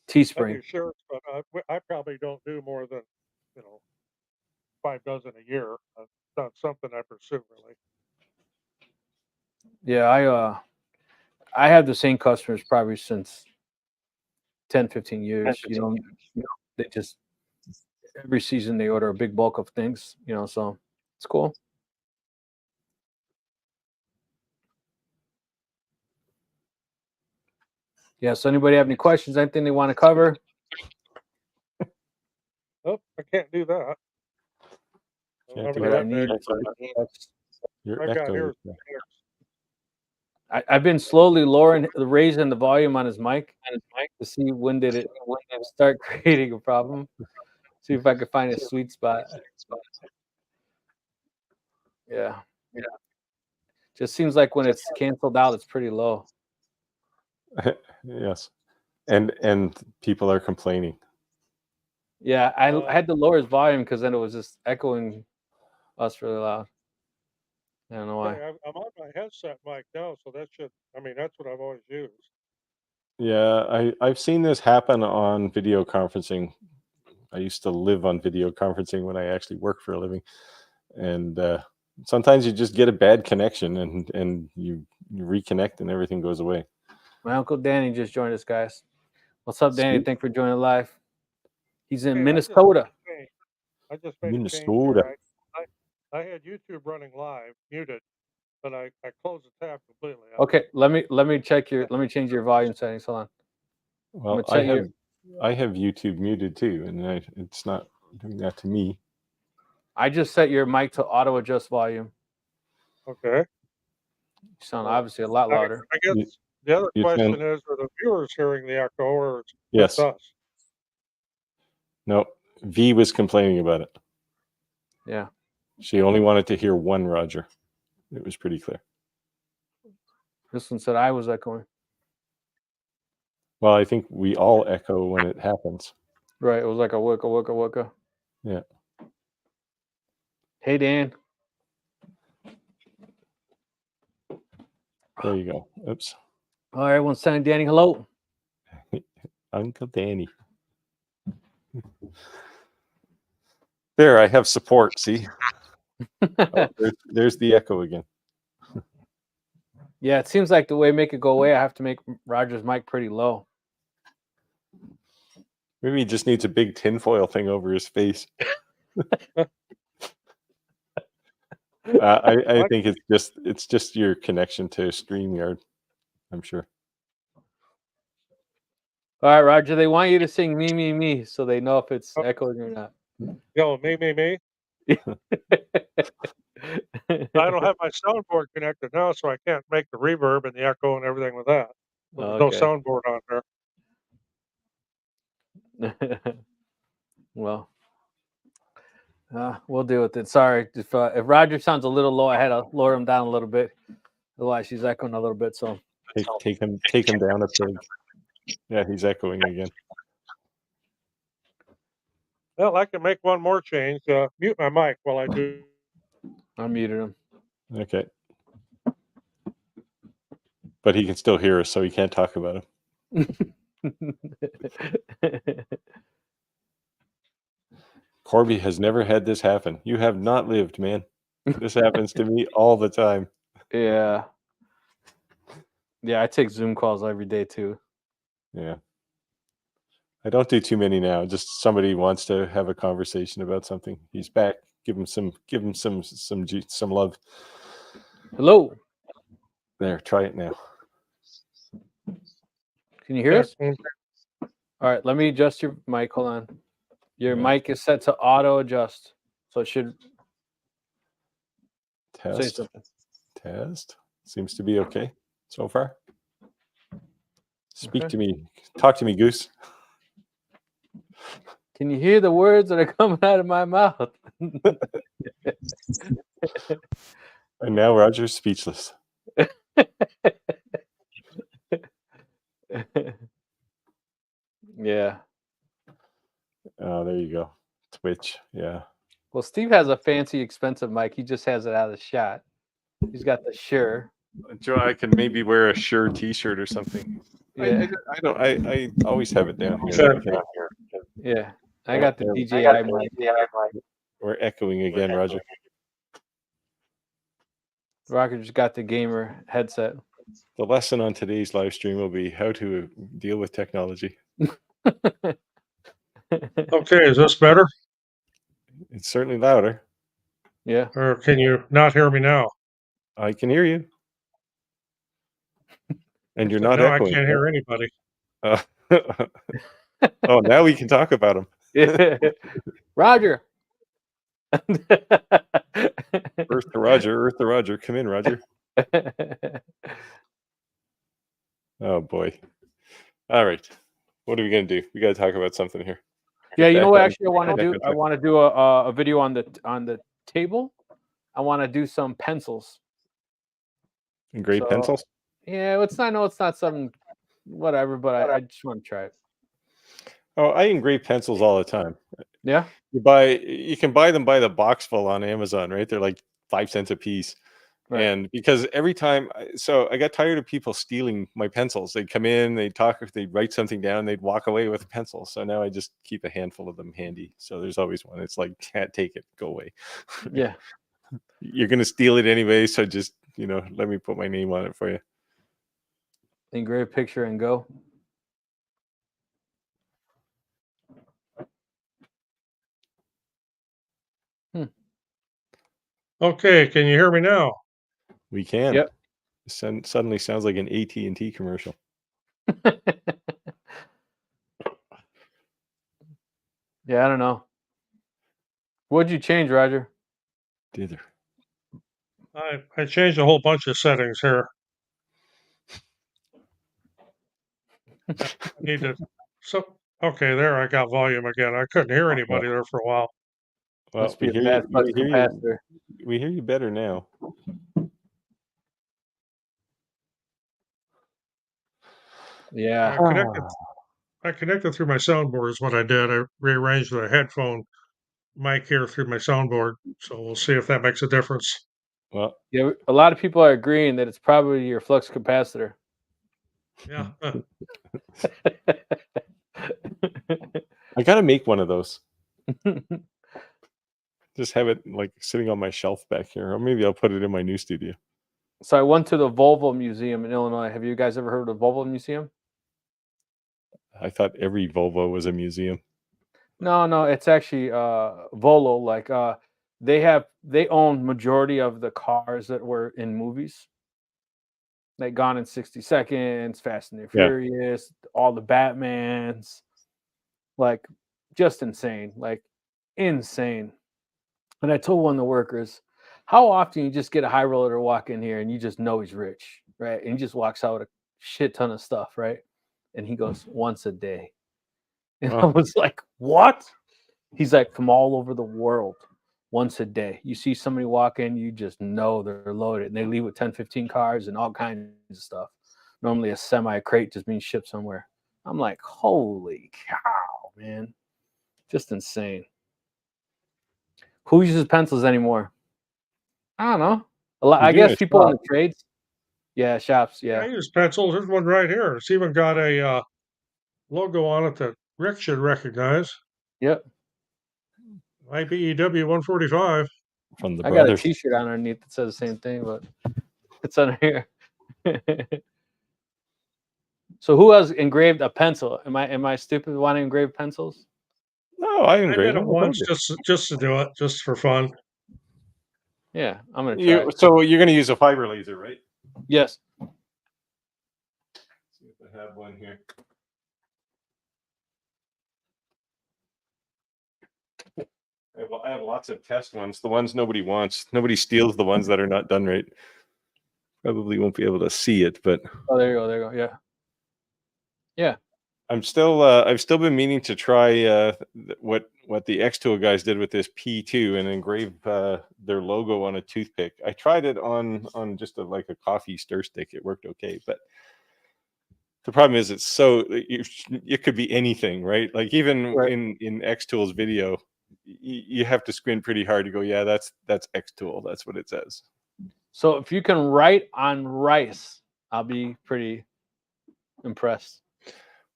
Teespring. I do shirts, but I probably don't do more than 5 dozen a year. It's not something I pursue really. Yeah, I have the same customers probably since 10, 15 years. They just every season they order a big bulk of things, so it's cool. Yeah, so anybody have any questions, anything they want to cover? Oh, I can't do that. Your I got echo. here. I've been slowly raising the volume on his mic to see when did it start creating a problem. See if I can find a sweet spot. Yeah. Just seems like when it's canceled out, it's pretty low. Yes, and people are complaining. Yeah, I had to lower his volume because then it was just echoing us really loud. I don't know why. I'm on my headset mic now, so that should. That's what I've always used. Yeah, I've seen this happen on video conferencing. I used to live on video conferencing when I actually worked for a living, and sometimes you just get a bad connection, and you reconnect, and everything goes away. My Uncle Danny just joined us, guys. What's up, Danny? Sweet. Thanks for joining live. He's in Minnesota. I just made a change here. I had YouTube running live, muted, but I closed the tab completely. Okay, let me change your volume settings. Hold on. Well, I have YouTube muted too, and it's not doing that to me. I just set your mic to auto adjust volume. Okay. You sound obviously a lot louder. I guess the other question is, are the viewers hearing the echo, or yes, us? No, V was complaining about it. Yeah. She only wanted to hear one Roger. It was pretty clear. This one said I was echoing. Well, I think we all echo when it happens. Right. It was like a wicka, wicka, wicka. Yeah. Hey, Dan. There you go. Oops. All right, everyone's saying Danny hello. Uncle Danny. There, I have support. See? There's the echo again. Yeah, it seems like the way make it go away, I have to make Roger's mic pretty low. Maybe he just needs a big tinfoil thing over his face. I think it's just your connection to StreamYard, I'm sure. All right, Roger, they want you to sing me, me, me, so they know if it's echoing or not. Yo, me, me, me. I don't have my soundboard connected now, so I can't make the reverb and the echo and everything with that. There's no soundboard on there. Well, we'll deal with it. Sorry, if Roger sounds a little low, I had to lower him down a little bit. Otherwise, she's echoing a little bit. So take him down a peg. Yeah, he's echoing again. Well, I can make one more change. Mute my mic while I do. I muted him. Okay. But he can still hear us, so he can't talk about him. Corby has never had this happen. You have not lived, man. This happens to me all the time. Yeah. Yeah, I take Zoom calls every day too. Yeah. I don't do too many now. Just somebody wants to have a conversation about something. He's back. Give him some love. Hello. There, try it now. Can you hear us? All right, let me adjust your mic. Hold on. Your mic is set to auto adjust, so it should say Test. something. Test. Seems to be okay so far. Speak to me. Talk to me, Goose. Can you hear the words that are coming out of my mouth? And now Roger's speechless. Yeah. Oh, there you go. Twitch. Yeah. Well, Steve has a fancy, expensive mic. He just has it out of the shot. He's got the Shure. Joe, I can maybe wear a Shure T-shirt or something. Yeah. I don't. I always have it down here. Yeah. I got the DJI mic. We're echoing again, Roger. Roger just got the gamer headset. The lesson on today's live stream will be how to deal with technology. Okay, is this better? It's certainly louder. Yeah. Or can you not hear me now? I can hear you. And you're So not now echoing. I can't hear anybody. Oh, now we can talk about him. Yeah. Roger. Earth to Roger. Come in, Roger. Oh boy. All right. What are we gonna do? We gotta talk about something here. Yeah, you know what actually I want to do? I want to do a video on the table. I want to do some pencils. Engraved pencils? Yeah, it's not something whatever, but I just want to try it. Oh, I engrave pencils all the time. Yeah. You can buy them by the box full on Amazon, right? They're like 5 cents a piece. Right. And because every time, so I got tired of people stealing my pencils. They'd come in, they'd talk, they'd write something down, they'd walk away with a pencil. So now I just keep a handful of them handy. So there's always one. It's like, can't take it, go away. Yeah. You're going to steal it anyway. So just, let me put my name on it for you. Engrave picture and go. Okay, can you hear me now? We can. Yep. Suddenly sounds like an AT&T commercial. Yeah, I don't know. What'd you change, Roger? Dither. I changed a whole bunch of settings here. I need to. Okay, there I got volume again. I couldn't hear anybody there for a while. Well, we hear you better now. Yeah. I connected through my soundboard is what I did. I rearranged the headphone mic here through my soundboard. So we'll see if that makes a difference. Well, yeah, a lot of people are agreeing that it's probably your flux capacitor. Yeah. I got to make one of those. Just have it like sitting on my shelf back here. Or maybe I'll put it in my new studio. So I went to the Volvo Museum in Illinois. Have you guys ever heard of the Volvo Museum? I thought every Volvo was a museum. No, it's actually Volvo. Like they own majority of the cars that were in movies. Like Gone in 60 Seconds, Fast and the Furious, all the Batmans. Like just insane. Like insane. And I told one of the workers, how often you just get a high roller to walk in here and you just know he's rich, right? And he just walks out with a shit ton of stuff, right? And he goes, once a day. And I was like, what? He's like, from all over the world, once a day. You see somebody walk in, you just know they're loaded. And they leave with 10, 15 cars and all kinds of stuff. Normally a semi-crate just being shipped somewhere. I'm like, holy cow, man. Just insane. Who uses pencils anymore? I don't know. A lot. I guess people in the trades. Yeah, shops. Yeah. I use pencils. There's one right here. It's even got a logo on it that Rick should recognize. Yep. IBEW 145. from the I got a brothers. T-shirt underneath that says the same thing, but it's under here. So who has engraved a pencil? Am I stupid wanting to engrave pencils? No, I I engraved did it them. once just to do it, just for fun. Yeah, I'm gonna try. So you're going to use a fiber laser, right? Yes. See if I have one here. I have lots of test ones. The ones nobody wants. Nobody steals the ones that are not done right. Probably won't be able to see it, but Oh, there you go. There you go. Yeah. Yeah. I've still been meaning to try what the X-Tool guys did with this P2 and engrave their logo on a toothpick. I tried it on just like a coffee stir stick. It worked okay, but the problem is it could be anything, right? Like even Right. in X-Tool's video, you have to squint pretty hard to go, yeah, that's X-Tool. That's what it says. So if you can write on rice, I'll be pretty impressed.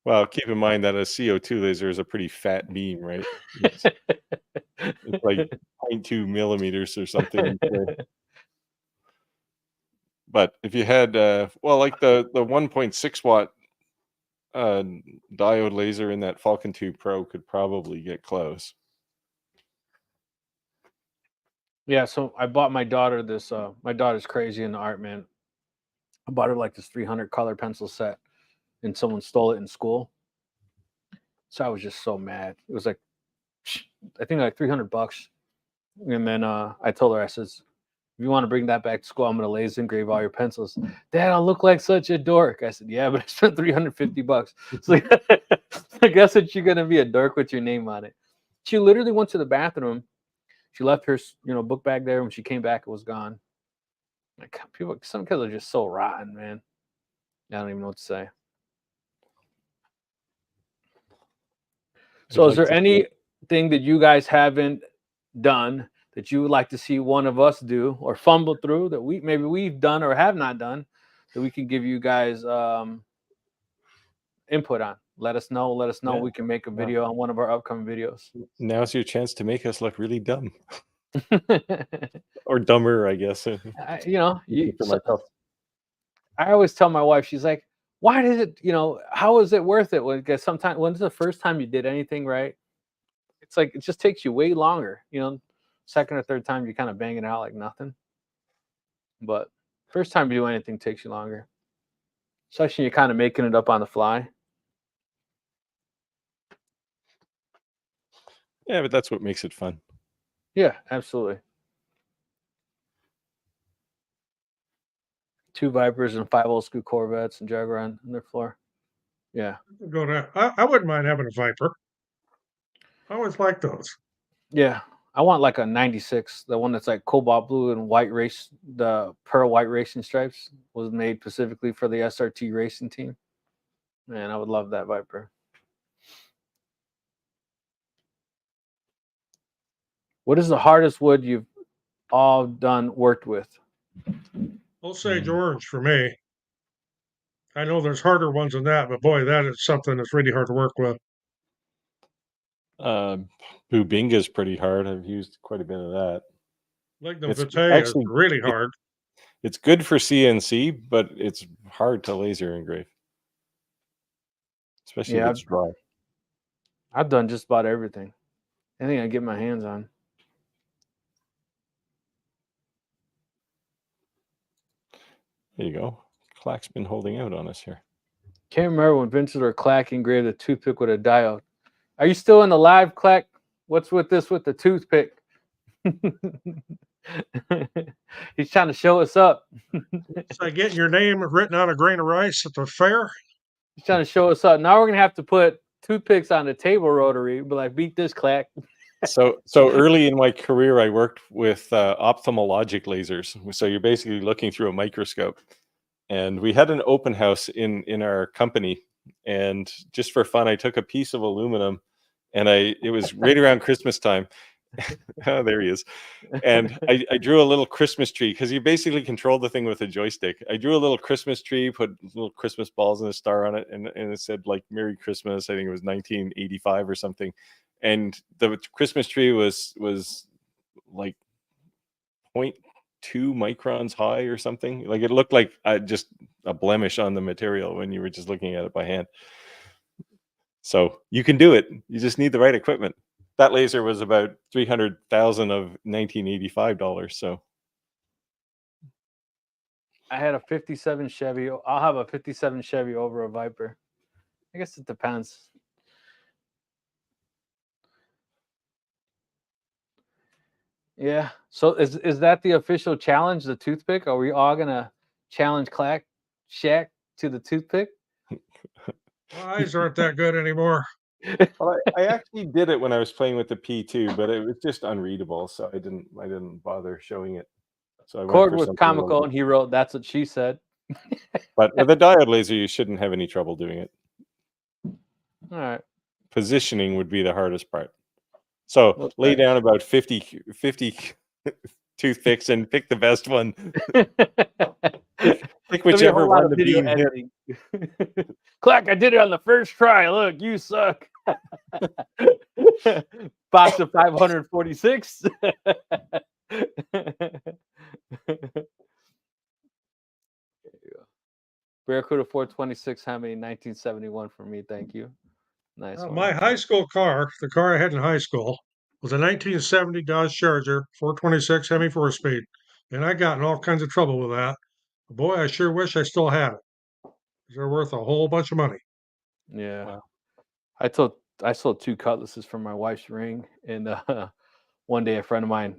Well, keep in mind that a CO2 laser is a pretty fat beam, right? It's like 0.2 millimeters or something. But if you had, like the 1.6 watt diode laser in that Falcon 2 Pro could probably get close. Yeah, so I bought my daughter this. My daughter's crazy into art, man. I bought her like this 300 color pencil set, and someone stole it in school. So I was just so mad. It was like, I think like $300. And then I told her, I says, if you want to bring that back to school, I'm gonna laser engrave all your pencils. Dad, I'll look like such a dork. I said, yeah, but I spent $350. So I guess that you're gonna be a dork with your name on it. She literally went to the bathroom. She left her, book bag there. When she came back, it was gone. Like some kids are just so rotten, man. I don't even know what to say. So, is there anything that you guys haven't done that you would like to see one of us do or fumble through that we've done or have not done that we can give you guys input on? Let us know. Yeah. We can make a video on one of our upcoming videos. Now's your chance to make us look really dumb. Or dumber, I guess. I always tell my wife, she's like, why does it, how is it worth it? Because sometimes when's the first time you did anything right? It's like, it just takes you way longer, second or third time you kind of bang it out like nothing. But first time you do anything takes you longer. Especially you're kind of making it up on the fly. Yeah, but that's what makes it fun. Yeah, absolutely. 2 Vipers and 5 old school Corvettes and Jaguar on their floor. Yeah. Go to. I wouldn't mind having a Viper. I always like those. Yeah. I want like a 96, the one that's like cobalt blue and white race, the pearl white racing stripes was made specifically for the SRT racing team. Man, I would love that Viper. What is the hardest wood you've all worked with? Osage orange for me. I know there's harder ones than that, but boy, that is something that's really hard to work with. Bubinga is pretty hard. I've used quite a bit of that. Lignum vitae is really hard. It's good for CNC, but it's hard to laser engrave, especially if it's dry. I've done just about everything. Anything I get my hands on. There you go. Clack's been holding out on us here. Can't remember when Vincent or Clack engraved a toothpick with a diode. Are you still in the live, Clack? What's with this with the toothpick? He's trying to show us up. It's like getting your name written on a grain of rice at the fair. He's trying to show us up. Now we're gonna have to put toothpicks on the table rotary. But like, beat this, Clack. So early in my career, I worked with ophthalmologic lasers. So you're basically looking through a microscope. And we had an open house in our company. And just for fun, I took a piece of aluminum, and it was right around Christmas time. Oh, there he is. And I drew a little Christmas tree, because you basically control the thing with a joystick. I drew a little Christmas tree, put little Christmas balls and a star on it, and it said like Merry Christmas. I think it was 1985 or something. and the Christmas tree was like 0.2 microns high or something. Like it looked like just a blemish on the material when you were just looking at it by hand. So you can do it. You just need the right equipment. That laser was about $300,000 of $1985. So I had a 57 Chevy. I'll have a 57 Chevy over a Viper. I guess it depends. Yeah. So is that the official challenge, the toothpick? Are we all gonna challenge Clack Shack to the toothpick? My eyes aren't that good anymore. well, I actually did it when I was playing with the P2, but it was just unreadable, so I didn't bother showing it. So I went Cord for was something comical, and he wrote, "That's what she said." But with a diode laser, you shouldn't have any trouble doing it. All right. Positioning would be the hardest part. So What's lay that? down about 50 toothpicks and pick the best one. Pick whichever one the beam hit. Clack, I did it on the first try. Look, you suck. Box of 546. Barracuda 426 Hemi 1971 for me. Thank you. Nice one. My high school car, the car I had in high school, was a 1970 Dodge Charger 426 Hemi 4-speed. And I got in all kinds of trouble with that. Boy, I sure wish I still had it. They're worth a whole bunch of money. Yeah. Wow. I sold 2 cutlasses for my wife's ring, and one day a friend of mine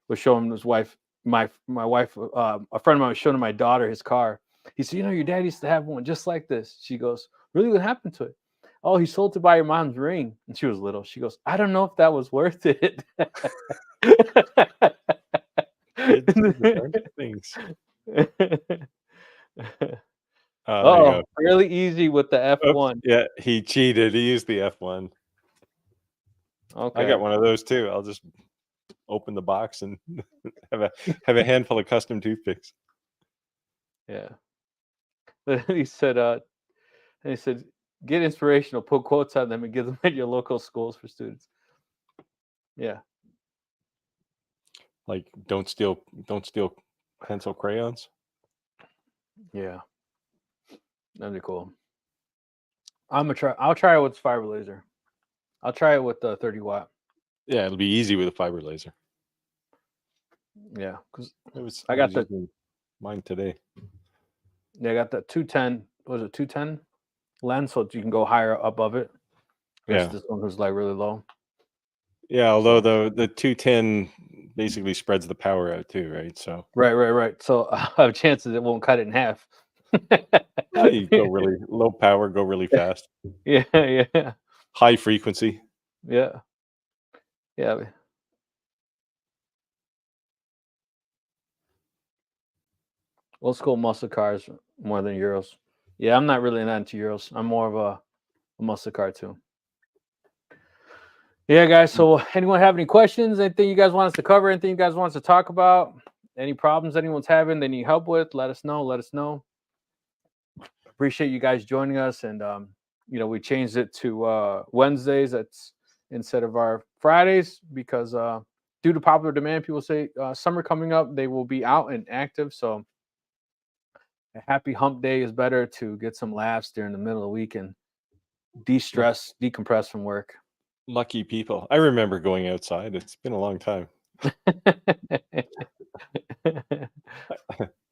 was showing his wife my wife a friend of mine was showing my daughter his car. He said, your dad used to have one just like this. She goes, really? What happened to it? Oh, he sold to buy your mom's ring. And she was little. She goes, I don't know if that was worth it. Things. Oh, fairly easy with the F1. Oops, yeah, he cheated. He used the F1. Okay. I got one of those too. I'll just open the box and have a handful of custom toothpicks. Yeah. He said, get inspirational, put quotes on them, and give them at your local schools for students. Yeah. Like don't steal pencil crayons. Yeah. That'd be cool. I'll try it with fiber laser. I'll try it with the 30 watt. Yeah, it'll be easy with a fiber laser. Yeah, because I got mine today. Yeah, I got that 210. Was it 210 lens, so you can go higher above it. Yeah, this one was like really low. Yeah, although the 210 basically spreads the power out too, right? So right. So I have chances it won't cut it in half. You go really low power, go really fast. Yeah. High frequency. Yeah. Old school muscle cars more than Euros. Yeah, I'm not really into Euros. I'm more of a muscle car too. Yeah, guys. So anyone have any questions? Anything you guys want us to cover? Anything you guys want us to talk about? Any problems anyone's having they need help with? Let us know. Appreciate you guys joining us. And, we changed it to Wednesdays. That's instead of our Fridays because due to popular demand, people say summer coming up, they will be out and active. So a happy hump day is better to get some laughs during the middle of the week and de-stress, decompress from work. Lucky people. I remember going outside. It's been a long time.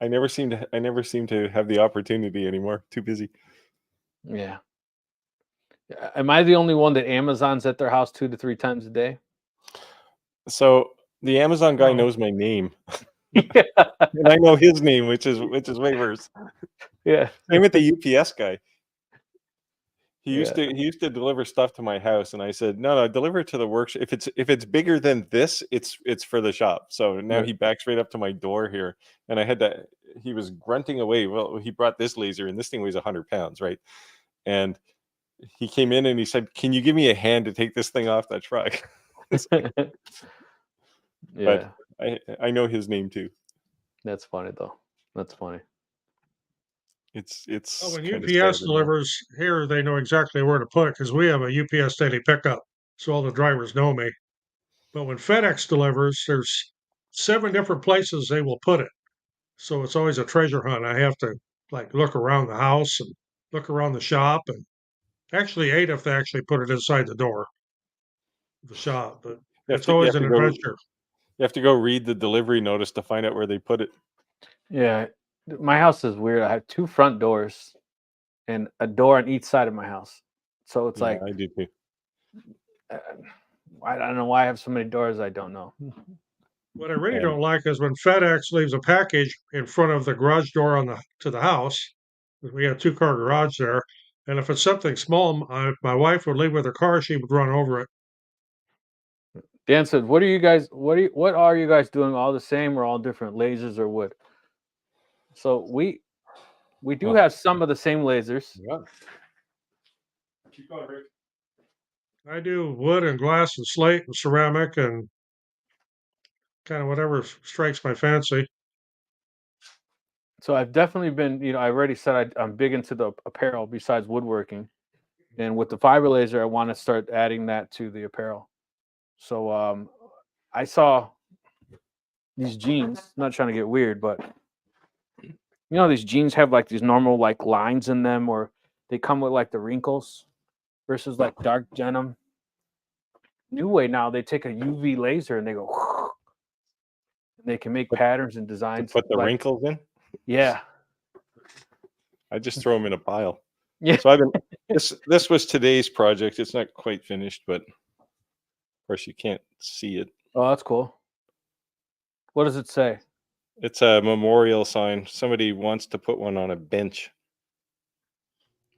I never seem to have the opportunity anymore. Too busy. Yeah. Am I the only one that Amazon's at their house 2 to 3 times a day? So the Amazon guy knows my name. Yeah. And I know his name, which is way worse. Yeah. Same with the UPS guy. He used to deliver stuff to my house, and I said, no, deliver it to the workshop. If it's bigger than this, it's for the shop. So now he backs right up to my door here, and he was grunting away. Well, he brought this laser, and this thing weighs 100 pounds, right? And he came in and he said, can you give me a hand to take this thing off that truck? Yeah. But I know his name too. That's funny though. That's funny. It's when UPS delivers here, they know exactly where to put it because we have a UPS daily pickup. so all the drivers know me. But when FedEx delivers, there's 7 different places they will put it. So it's always a treasure hunt. I have to like look around the house and look around the shop, and actually 8 if they actually put it inside the door of the shop. But it's you always have an to go. adventure. You have to go read the delivery notice to find out where they put it. Yeah, my house is weird. I have 2 front doors and a door on each side of my house. So it's like I do too. I don't know why I have so many doors. I don't know. What I really And don't like is when FedEx leaves a package in front of the garage door to the house. We have 2-car garage there, and if it's something small, my wife would leave with her car. She would run over it. Dan said, "What are you guys? What are you guys doing? All the same or all different lasers or wood?" So we do have some of the same lasers. yeah. Keep going, Rick. I do wood and glass and slate and ceramic and kind of whatever strikes my fancy. So I've definitely been, I already said I'm big into the apparel besides woodworking, and with the fiber laser, I want to start adding that to the apparel. So I saw these jeans. Not trying to get weird, but these jeans have like these normal like lines in them, or they come with like the wrinkles versus like dark denim. New way now, they take a UV laser and they go, and they can make patterns and To designs. put the wrinkles in. Yeah. I just throw them in a pile. Yeah. So I've been. This was today's project. It's not quite finished, but of course you can't see it. Oh, that's cool. What does it say? It's a memorial sign. Somebody wants to put one on a bench.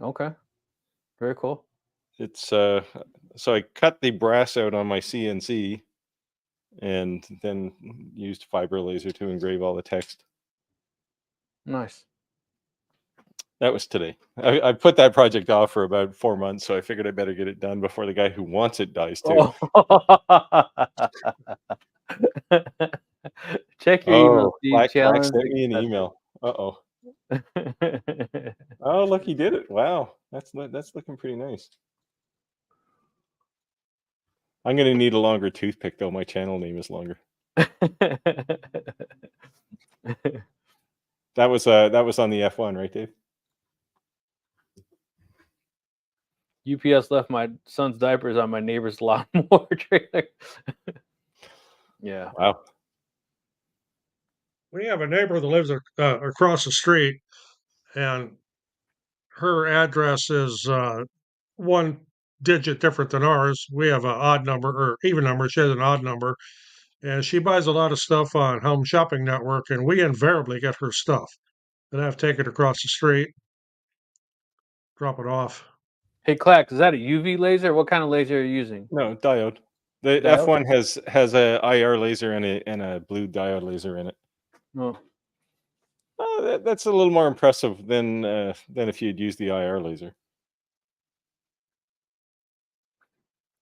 Okay. Very cool. It's so I cut the brass out on my CNC and then used fiber laser to engrave all the text. Nice. That was today. I put that project off for about 4 months, so I figured I better get it done before the guy who wants it dies too. Check your email, Steve. Black Challenge sent me an email. Oh, look, he did it. Wow, that's looking pretty nice. I'm gonna need a longer toothpick though. My channel name is longer. That was on the F1, right, Dave? UPS left my son's diapers on my neighbor's lawnmower trailer. Yeah. Wow. We have a neighbor that lives across the street, and her address is 1 digit different than ours. We have an odd number or even number. She has an odd number, and she buys a lot of stuff on Home Shopping Network, and we invariably get her stuff. And I have to take it across the street, drop it off. Hey, Clack, is that a UV laser? What kind of laser are you using? No, diode. The Diode? F1 has a IR laser and a blue diode laser in it. Oh. That's a little more impressive than if you'd used the IR laser.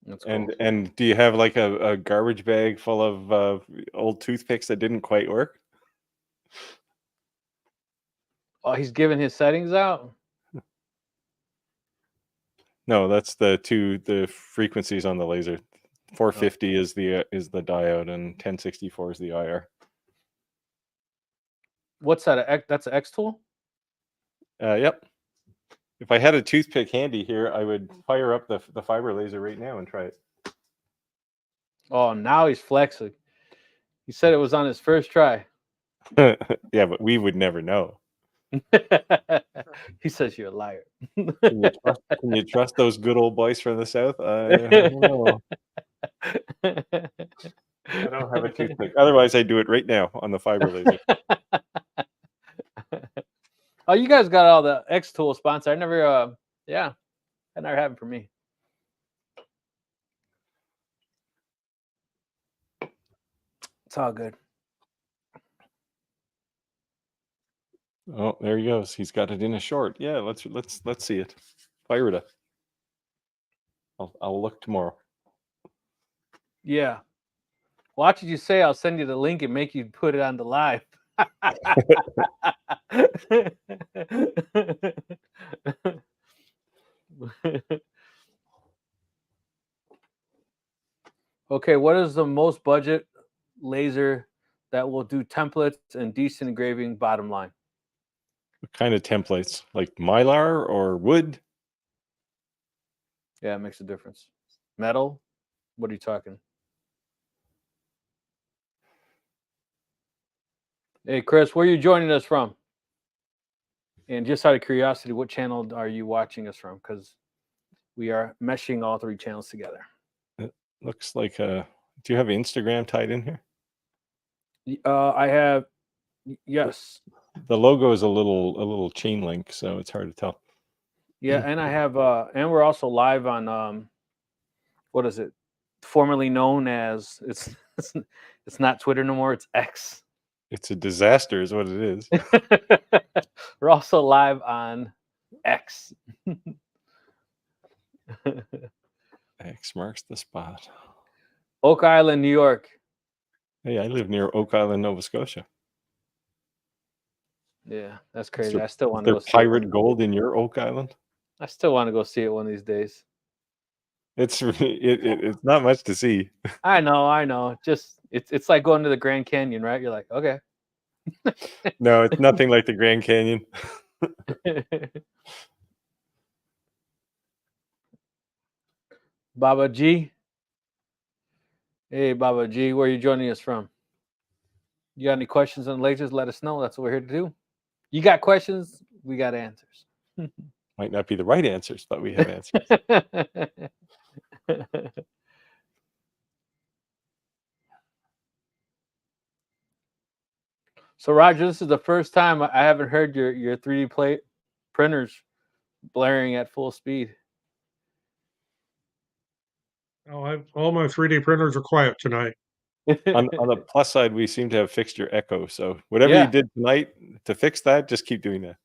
That's cool. And do you have like a garbage bag full of old toothpicks that didn't quite work? Oh, he's giving his settings out? No, that's the frequencies on the laser. 450 is the diode and 1064 is the IR. What's that? That's an X tool? Yep. If I had a toothpick handy here, I would fire up the fiber laser right now and try it. Oh, now he's flexing. He said it was on his first try. Yeah, but we would never know. He says you're a liar. Can you trust those good old boys from the south? I don't know. I don't have a toothpick. Otherwise, I do it right now on the fiber laser. Oh, you guys got all the X tool sponsor. I never that never happened for me. It's all good. Oh, there he goes. He's got it in a short. Yeah, let's see it. Fire it up. I'll look tomorrow. Yeah. Watch what you say. I'll send you the link and make you put it on the live. Okay, what is the most budget laser that will do templates and decent engraving? Bottom line. What kind of templates? Like Mylar or wood? Yeah, it makes a difference. Metal? What are you talking? Hey, Chris, where are you joining us from? And just out of curiosity, what channel are you watching us from? Because we are meshing all three channels together. It looks like do you have Instagram tied in here? I have, yes. The logo is a little chain link, so it's hard to tell. Yeah, and I have, and we're also live on, what is it? Formerly known as, it's not Twitter no more, it's X. It's a disaster, is what it is. We're also live on X. X marks the spot. Oak Island, New York. Hey, I live near Oak Island, Nova Scotia. Yeah, that's crazy. I still want to to go go see pirate gold in your Oak Island. I still want to go see it one of these days. It's it's not much to see. I know. Just it's like going to the Grand Canyon, right? You're like, okay. No, it's nothing like the Grand Canyon. Baba G. Hey, Baba G, where are you joining us from? You got any questions on lasers? Let us know. That's what we're here to do. You got questions? We got answers. Might not be the right answers, but we have answers. So, Roger, this is the first time I haven't heard your 3D plate printers blaring at full speed. Oh, all my 3D printers are quiet tonight. On the plus side, we seem to have fixed your echo. So whatever you did tonight to fix that, just keep doing that.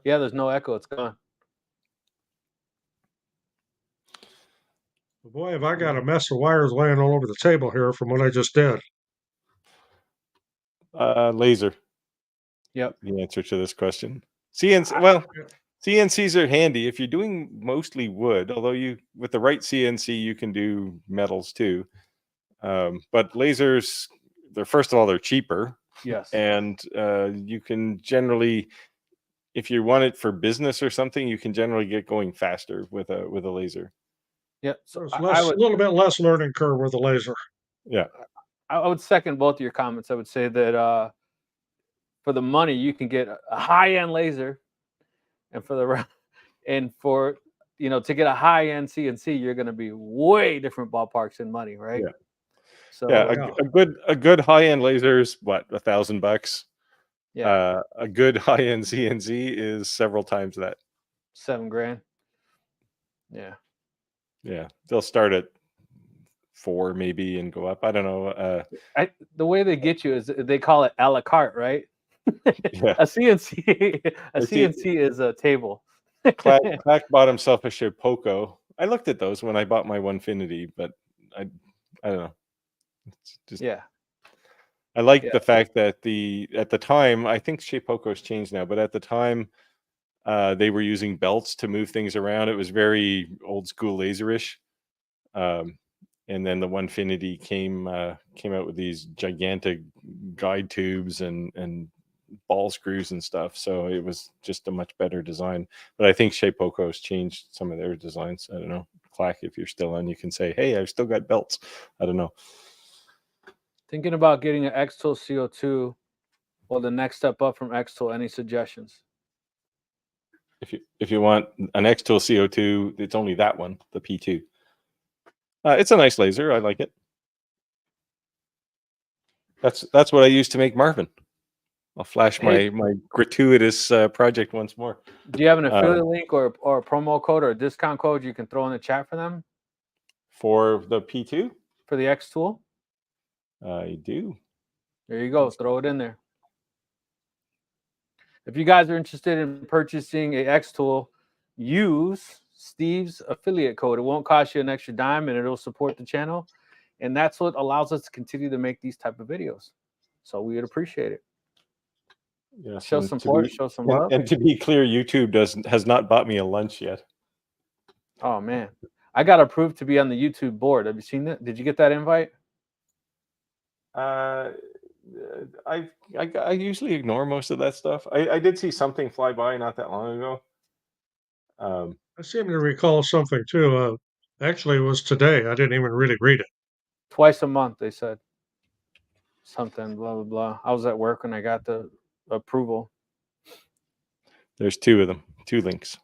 Yeah, there's no echo. It's gone. Boy, have I got a mess of wires laying all over the table here from what I just did. Laser. Yep. The answer to this question. CNCs are handy if you're doing mostly wood, although with the right CNC, you can do metals too. But lasers, first of all, they're cheaper. Yes. And you can generally, if you want it for business or something, you can generally get going faster with a laser. Yeah. So a little bit less learning curve with a laser. Yeah. I would second both of your comments. I would say that for the money, you can get a high-end laser, and to get a high-end CNC, you're going to be way different ballparks in money, right? Yeah. So a good high-end laser is what, $1,000. Yeah. A good high-end CNC is several times that. $7,000. Yeah. Yeah, they'll start at 4 maybe and go up. I don't know. The way they get you is they call it a la carte, right? Yeah. A CNC is a table. Clack bought himself a Shapeoko. I looked at those when I bought my Onefinity, but I don't know. It's just, yeah. I like the fact that at the time, I think Shapeoko's changed now, but at the time, they were using belts to move things around. It was very old school laserish. And then the Onefinity came out with these gigantic guide tubes and ball screws and stuff. So it was just a much better design. But I think Shapeoko's changed some of their designs. I don't know. Clack, if you're still on, you can say, hey, I've still got belts. I don't know. Thinking about getting an X-Tool CO2 or the next step up from X-Tool. Any suggestions? If you want an X-Tool CO2, it's only that one, the P2. It's a nice laser. I like it. That's what I use to make Marvin. I'll flash my gratuitous project once more. Do you have an affiliate link or a promo code or a discount code you can throw in the chat for them? For the P2? For the X-Tool? I do. There you go. Throw it in there. If you guys are interested in purchasing a X-Tool, use Steve's affiliate code. It won't cost you an extra dime, and it'll support the channel. And that's what allows us to continue to make these type of videos. So we would appreciate it. Yes, show some support, show some love. And to be clear, YouTube has not bought me a lunch yet. Oh man, I got approved to be on the YouTube board. Have you seen that? Did you get that invite? I usually ignore most of that stuff. I did see something fly by not that long ago. I seem to recall something too. Actually, it was today. I didn't even really read it. Twice a month, they said. Something, blah, blah, blah. I was at work when I got the approval. There's 2 of them, 2 links.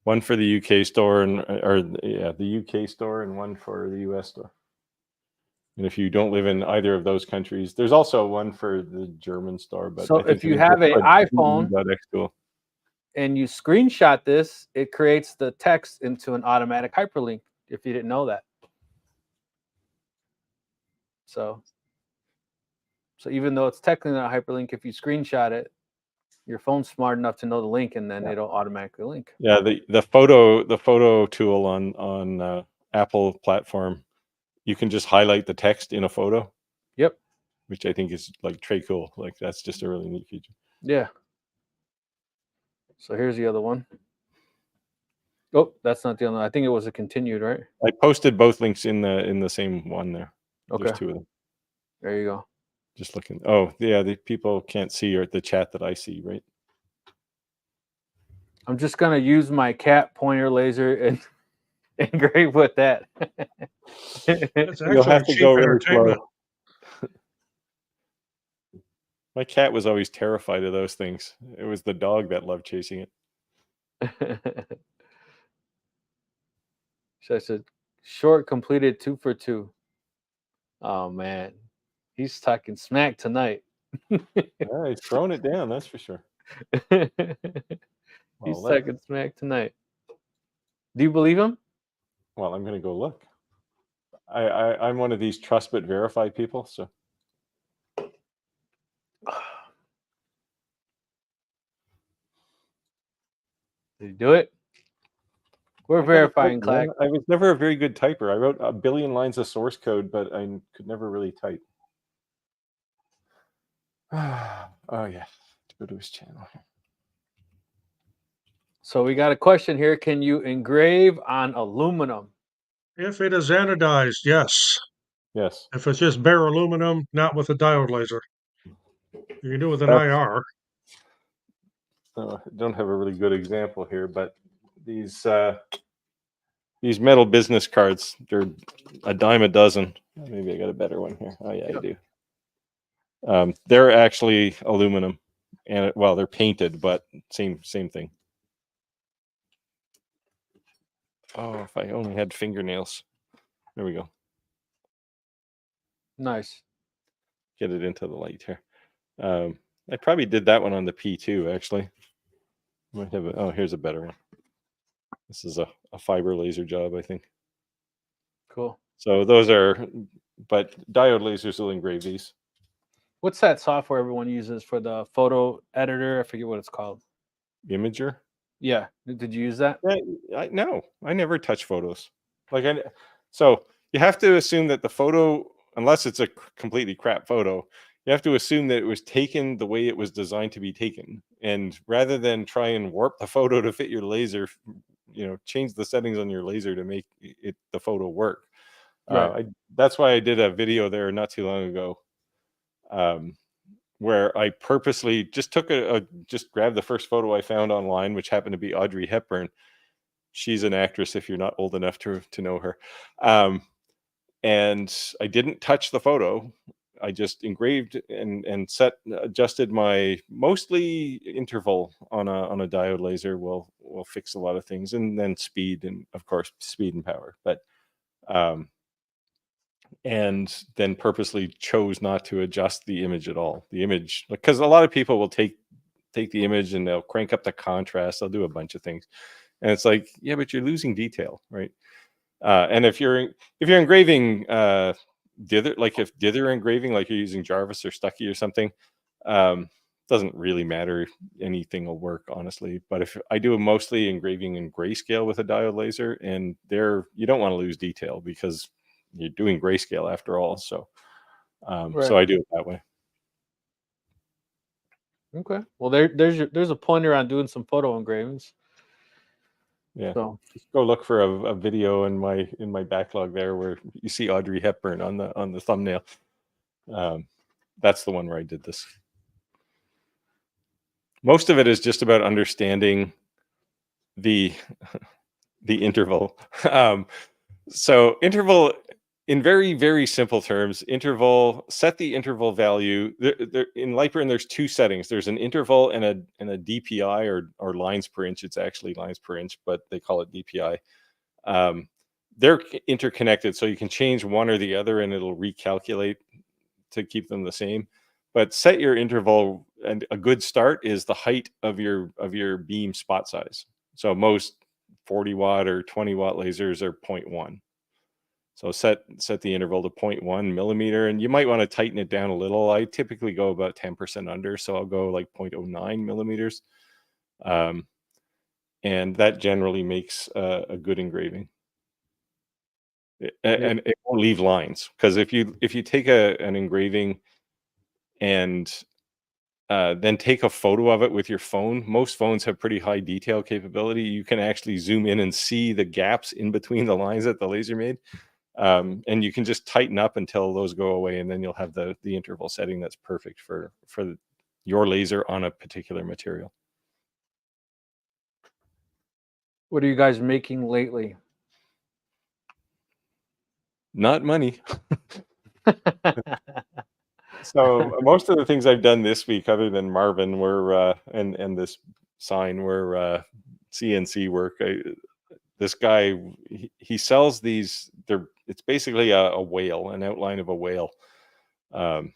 One for the UK store the UK store, and one for the US store. And if you don't live in either of those countries, there's also one for the German store. But so if you have an iPhone and you screenshot this, it creates the text into an automatic hyperlink. If you didn't know that, so even though it's technically not a hyperlink, if you screenshot it, your phone's smart enough to know the link, and then it'll automatically link. Yeah, the photo tool on Apple platform, you can just highlight the text in a photo. Yep. Which I think is like très cool. Like that's just a really neat feature. Yeah. So here's the other one. Oh, that's not the other one. I think it was a continued, right? I posted both links in the same one there. Okay. There's 2 of them. There you go. Just looking. Oh, yeah, the people can't see or the chat that I see, right? I'm just gonna use my cat pointer laser and engrave with that. You'll have to go really slow. My cat was always terrified of those things. It was the dog that loved chasing it. So I said, short completed 2 for 2. Oh man, he's talking smack tonight. Yeah, he's throwing it down, that's for sure. He's talking smack tonight. Do you believe him? Well, I'm gonna go look. I'm one of these trust but verify people, so. Did you do it? We're verifying, Clack. I was never a very good typer. I wrote a billion lines of source code, but I could never really type. Oh yeah, to go to his channel. So we got a question here. Can you engrave on aluminum? If it is anodized, yes. Yes. If it's just bare aluminum, not with a diode laser. You can do it with an IR. I don't have a really good example here, but these metal business cards, they're a dime a dozen. Maybe I got a better one here. Oh yeah, I do. They're actually aluminum, and they're painted, but same thing. Oh, if I only had fingernails. There we go. Nice. Get it into the light here. I probably did that one on the P2 actually. Might have here's a better one. This is a fiber laser job, I think. Cool. So those are, but diode lasers will engrave these. What's that software everyone uses for the photo editor? I forget what it's called. Imager? Yeah. Did you use that? No, I never touch photos. So you have to assume that the photo, unless it's a completely crap photo, you have to assume that it was taken the way it was designed to be taken. And rather than try and warp the photo to fit your laser, change the settings on your laser to make the photo work. Right. That's why I did a video there not too long ago, where I purposely just took just grabbed the first photo I found online, which happened to be Audrey Hepburn. She's an actress if you're not old enough to know her. And I didn't touch the photo. I just engraved and adjusted my mostly interval on a diode laser will fix a lot of things, and then speed, and of course speed and power. But and then purposely chose not to adjust the image at all. The image, because a lot of people will take the image and they'll crank up the contrast. They'll do a bunch of things, and it's like, yeah, but you're losing detail, right? And if you're engraving if dither engraving, like you're using Jarvis or Stucky or something, doesn't really matter. Anything will work, honestly. But if I do mostly engraving in grayscale with a diode laser, and you don't want to lose detail because you're doing grayscale after all. So, so I do it that way. Okay. Well, there's a pointer on doing some photo engravings. Yeah. So Just go look for a video in my backlog there where you see Audrey Hepburn on the thumbnail. That's the one where I did this. Most of it is just about understanding the interval. So interval, in very, very simple terms, set the interval value. In Lightburn, there's two settings. There's an interval and a DPI or lines per inch. It's actually lines per inch, but they call it DPI. They're interconnected, so you can change one or the other and it'll recalculate to keep them the same. But set your interval, and a good start is the height of your beam spot size. So most 40 watt or 20 watt lasers are 0.1. So set the interval to 0.1 millimeter, and you might want to tighten it down a little. I typically go about 10% under, so I'll go like 0.09 millimeters. And that generally makes a good engraving. And it won't leave lines, because if you take an engraving and then take a photo of it with your phone. Most phones have pretty high detail capability. You can actually zoom in and see the gaps in between the lines that the laser made. And you can just tighten up until those go away, and then you'll have the interval setting that's perfect for your laser on a particular material. what are you guys making lately? Not money. So most of the things I've done this week, other than Marvin, were and this sign, were CNC work. This guy, he sells these. It's basically a whale, an outline of a whale, and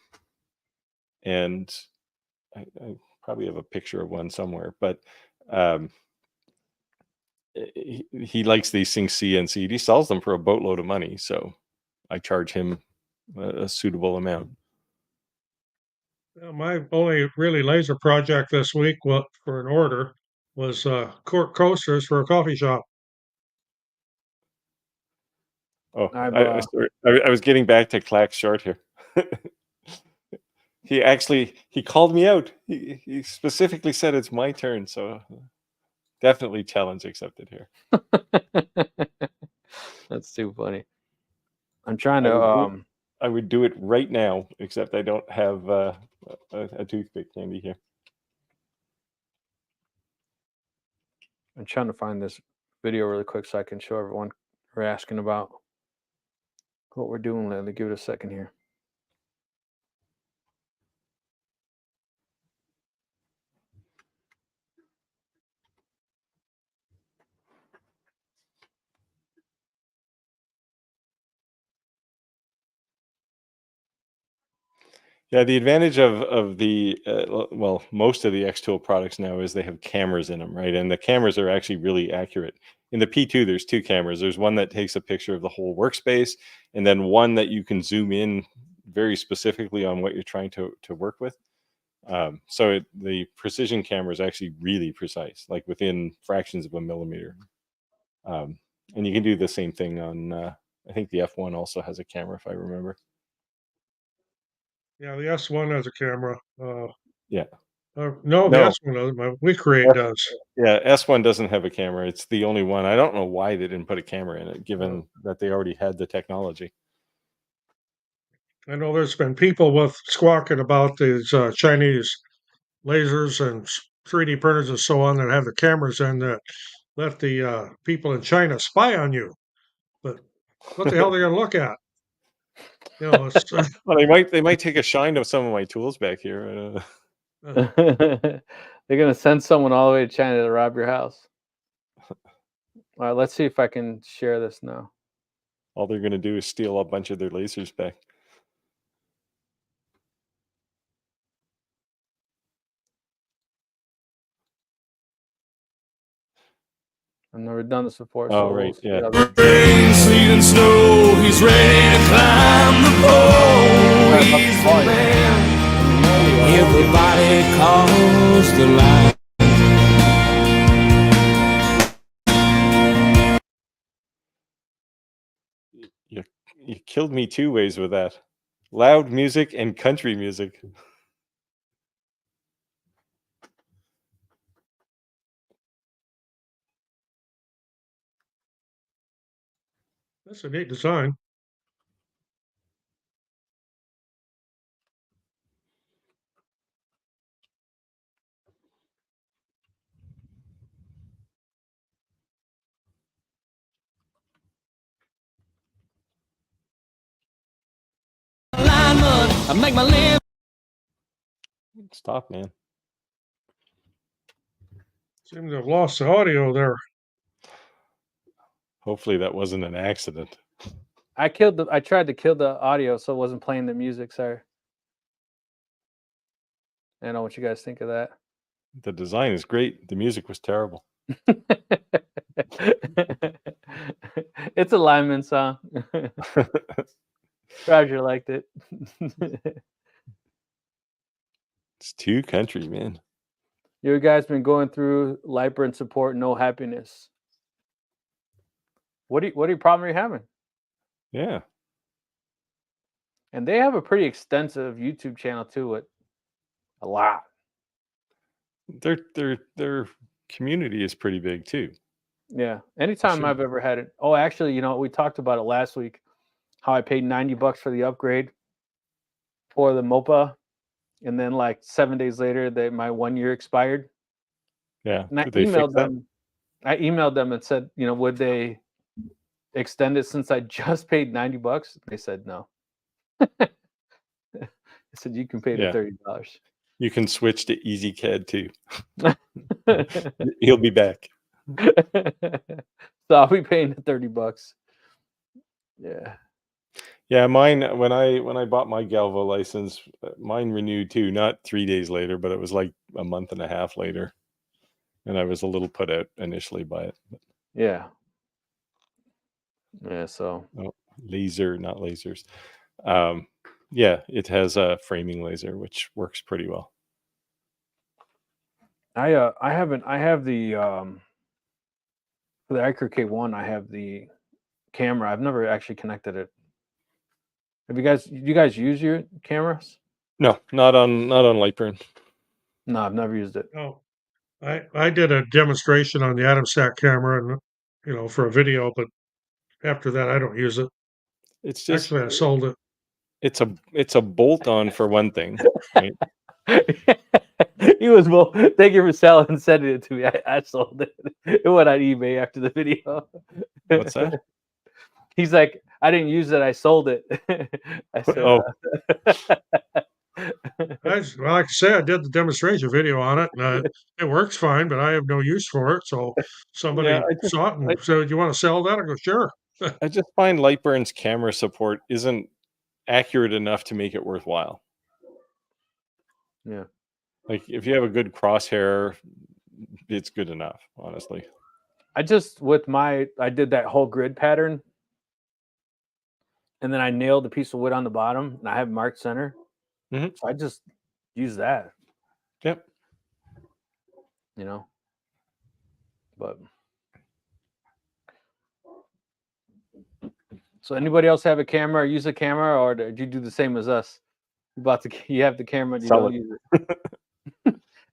I probably have a picture of one somewhere. But he likes these things CNC'd. He sells them for a boatload of money, so I charge him a suitable amount. My only really laser project this week, for an order, was cork coasters for a coffee shop. Oh, I was getting back to Clack's short here. He called me out. He specifically said it's my turn, so definitely challenge accepted here. That's too funny. I'm trying to I would do it right now, except I don't have a toothpick handy here. I'm trying to find this video really quick so I can show everyone we're asking about what we're doing lately. Give it a second here. Yeah, the advantage of the well, most of the X-Tool products now is they have cameras in them, right? And the cameras are actually really accurate. In the P2, there's two cameras. There's one that takes a picture of the whole workspace, and then one that you can zoom in very specifically on what you're trying to work with. So the precision camera is actually really precise, like within fractions of a millimeter. And you can do the same thing on, I think the F1 also has a camera, if I remember. Yeah, the S1 has a camera. Yeah. No, the S1 doesn't. My WeCreate does. Yeah, S1 doesn't have a camera. It's the only one. I don't know why they didn't put a camera in it, given that they already had the technology. I know there's been people squawking about these Chinese lasers and 3D printers and so on that have the cameras in that let the people in China spy on you. But what the hell are they going to look at? You know, it's, Well, they might take a shine of some of my tools back here. They're gonna send someone all the way to China to rob your house. All right, let's see if I can share this now. All they're going to do is steal a bunch of their lasers back. I've never done this before. Oh, right, yeah. Rain, sleet, and snow, he's ready to climb the pole. He's the man. Everybody calls the line. You killed me two ways with that. Loud music and country music. That's a neat design. I make my living. Stop, man. Seem to have lost the audio there. Hopefully that wasn't an accident. I tried to kill the audio so it wasn't playing the music, sorry. I don't know what you guys think of that. The design is great. The music was terrible. It's a Lyman song. Roger liked it. It's too country, man. You guys been going through Lightburn support, no happiness. What problem are you having? Yeah. And they have a pretty extensive YouTube channel too, with a lot. Their community is pretty big too. Yeah. Anytime I've ever had it. Oh, actually, you know, we talked about it last week, how I paid $90 for the upgrade for the MOPA. And then like 7 days later, my 1 year expired. Yeah. And I emailed them. I emailed them and said, you know, would they extend it since I just paid $90? They said no. I said you can pay the $30. You can switch to EasyCAD too. He'll be back. So I'll be paying the $30. Yeah. Yeah, mine when I bought my Galvo license, mine renewed too, not 3 days later, but it was like a month and a half later. And I was a little put out initially by it. Yeah. Yeah, so laser, not lasers. Yeah, it has a framing laser, which works pretty well. I have the for the Iker K1, I have the camera. I've never actually connected it. Have you guys use your cameras? No, not on Lightburn. No, I've never used it. No, I did a demonstration on the AtomSat camera, and you know, for a video, but after that, I don't use it. It's just Actually, I sold it. It's a bolt on for one thing, right? He was well. Thank you for selling and sending it to me. I sold it. It went on eBay after the video. What's that? He's like, I didn't use it. I sold it. I said, Oh. Well, like I say, I did the demonstration video on it, and it works fine, but I have no use for it. So somebody saw it and said, "You want to sell that?" I go, "Sure." I just find Lightburn's camera support isn't accurate enough to make it worthwhile. Yeah. Like if you have a good crosshair, it's good enough, honestly. I did that whole grid pattern, and then I nailed a piece of wood on the bottom, and I have marked center. Mm-hmm. So I just use that. Yep. You know, but so anybody else have a camera or use a camera, or did you do the same as us? You have the camera and you don't use it.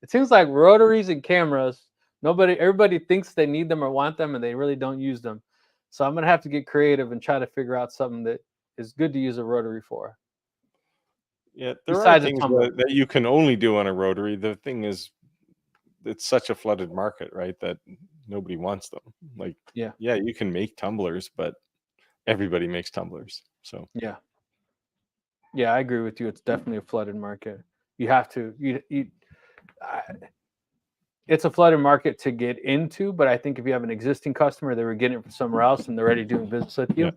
It seems like rotaries and cameras, everybody thinks they need them or want them, and they really don't use them. So I'm gonna have to get creative and try to figure out something that is good to use a rotary for. Yeah, there are things that you can only do on a rotary. The thing is, it's such a flooded market, right? That nobody wants them. Like, yeah, you can make tumblers, but everybody makes tumblers. So yeah, I agree with you. It's definitely a flooded market. You have to. It's a flooded market to get into, but I think if you have an existing customer, they were getting it from somewhere else, and they're already doing business with you,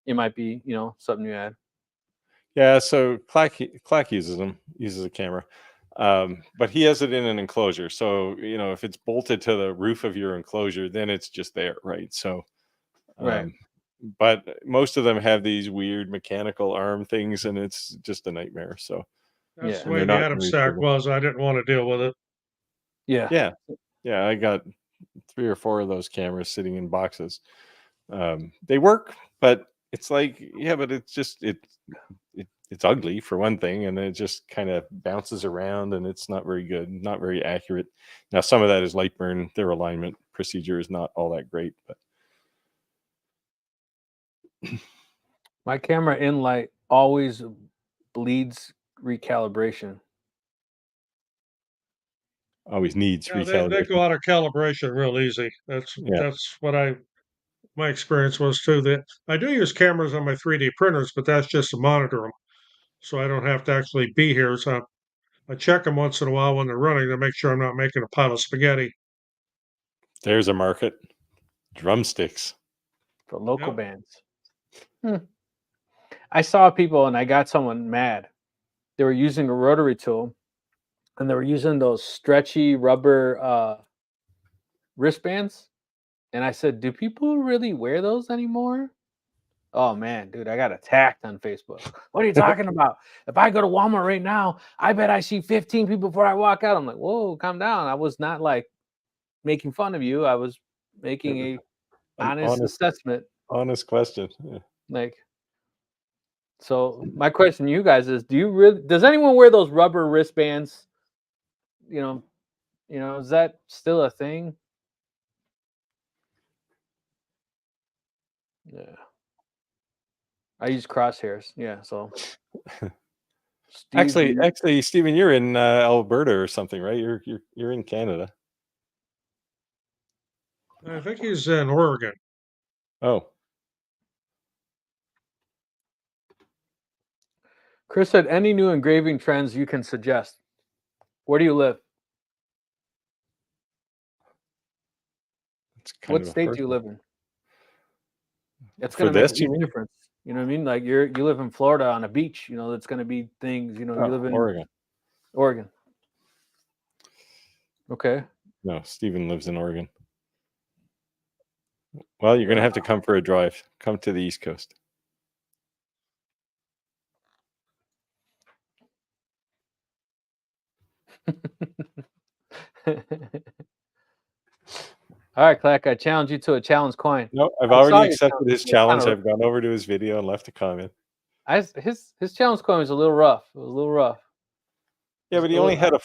it might be something you add. Yeah, so Clack uses a camera, but he has it in an enclosure. So if it's bolted to the roof of your enclosure, then it's just there, right? So, right. But most of them have these weird mechanical arm things, and it's just a nightmare. So that's the way the AtomSat was. I didn't want to deal with it. Yeah. I got 3 or 4 of those cameras sitting in boxes. They work, but it's like, but it's just it's ugly for one thing, and it just kind of bounces around, and it's not very good, not very accurate. Now, some of that is Lightburn. Their alignment procedure is not all that great, but My camera in light always bleeds recalibration. Always needs Yeah, they recalibration. go out of calibration real easy. That's Yeah. what my experience was too. That I do use cameras on my 3D printers, but that's just to monitor them, so I don't have to actually be here. So I check them once in a while when they're running to make sure I'm not making a pile of spaghetti. There's a market. Drumsticks. For local Yep. bands. I saw people and I got someone mad. They were using a rotary tool and they were using those stretchy rubber wristbands. And I said, do people really wear those anymore? Oh man, dude, I got attacked on Facebook. What are you talking about? If I go to Walmart right now, I bet I see 15 people before I walk out. I'm like, whoa, calm down. I was not like making fun of you. I was making a honest assessment. Honest question. Yeah. Like, so my question to you guys is, does anyone wear those rubber wristbands? You know, is that still a thing? Yeah. I use crosshairs. Yeah, so Actually, Stephen, you're in Alberta or something, right? You're in Canada. I think he's in Oregon. Oh, Chris said, any new engraving trends you can suggest? Where do you live? What state do you live in? It's going to make a huge difference. You know what I mean? Like you live in Florida on a beach. You know, it's going to be things. You know, you live in Oregon. Okay. No, Stephen lives in Oregon. Well, you're going to have to come for a drive. Come to the East Coast. All right, Clack, I challenge you to a challenge coin. No, I've already accepted his challenge. I've gone over to his video and left a comment. His challenge coin was a little rough. It was a little rough. Yeah, but he only had a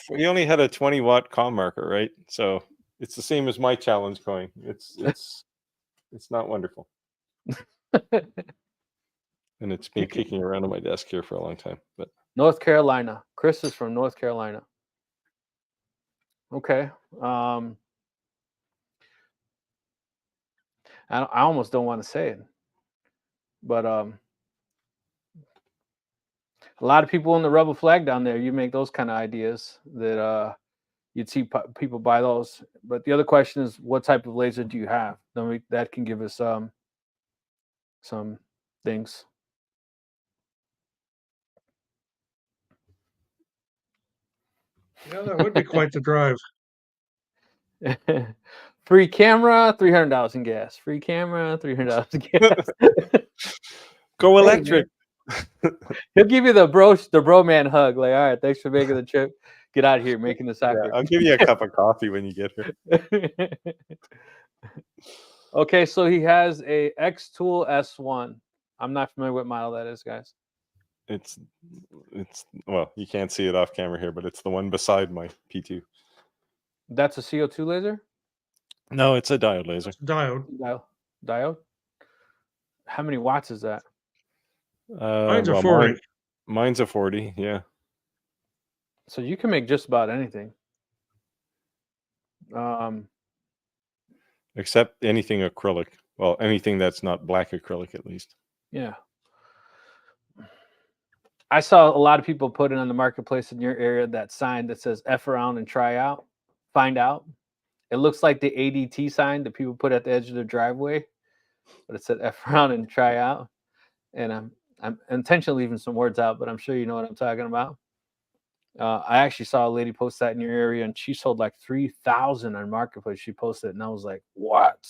20-watt comm marker, right? So it's the same as my challenge coin. It's not wonderful. And it's been kicking around on my desk here for a long time. But North Carolina. Chris is from North Carolina. Okay. I almost don't want to say it, but a lot of people in the Rebel Flag down there, you make those kind of ideas that you'd see people buy those. But the other question is, what type of laser do you have? Then that can give us some things. Yeah, that would be quite the drive. Free camera, $300 in gas. Free camera, $300 in gas. Go electric. Hey, he'll give you the bro man hug. Like, all right, thanks for making the trip. Get out of here, making the soccer. Yeah, I'll give you a cup of coffee when you get here. Okay, so he has a X-Tool S1. I'm not familiar what model that is, guys. It's well, you can't see it off camera here, but it's the one beside my P2. That's a CO2 laser? No, it's a diode laser. Diode. How many watts is that? Mine's a 40. Mine's a 40, yeah. So you can make just about anything. Except anything acrylic. Well, anything that's not black acrylic, at least. Yeah. I saw a lot of people put it on the marketplace in your area, that sign that says F around and try out, find out. It looks like the ADT sign that people put at the edge of their driveway, but it said F around and try out. And I'm intentionally leaving some words out, but I'm sure you know what I'm talking about. I actually saw a lady post that in your area, and she sold like 3,000 on marketplace. She posted it, and I was like, what?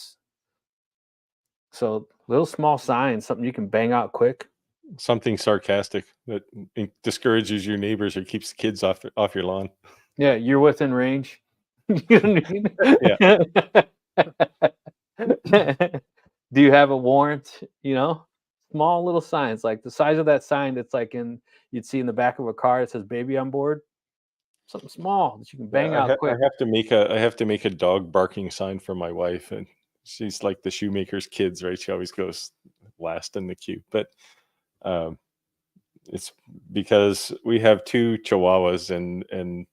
So little small signs, something you can bang out quick. Something sarcastic that discourages your neighbors or keeps the kids off your lawn. Yeah, you're within range. You know what I mean? Yeah. Do you have a warrant? You know, small little signs like the size of that sign that's like you'd see in the back of a car that says "baby on board." Something small that you can bang out quick. I have to make a dog barking sign for my wife, and she's like the shoemaker's kids, right? She always goes, last in the queue. But it's because we have 2 Chihuahuas, and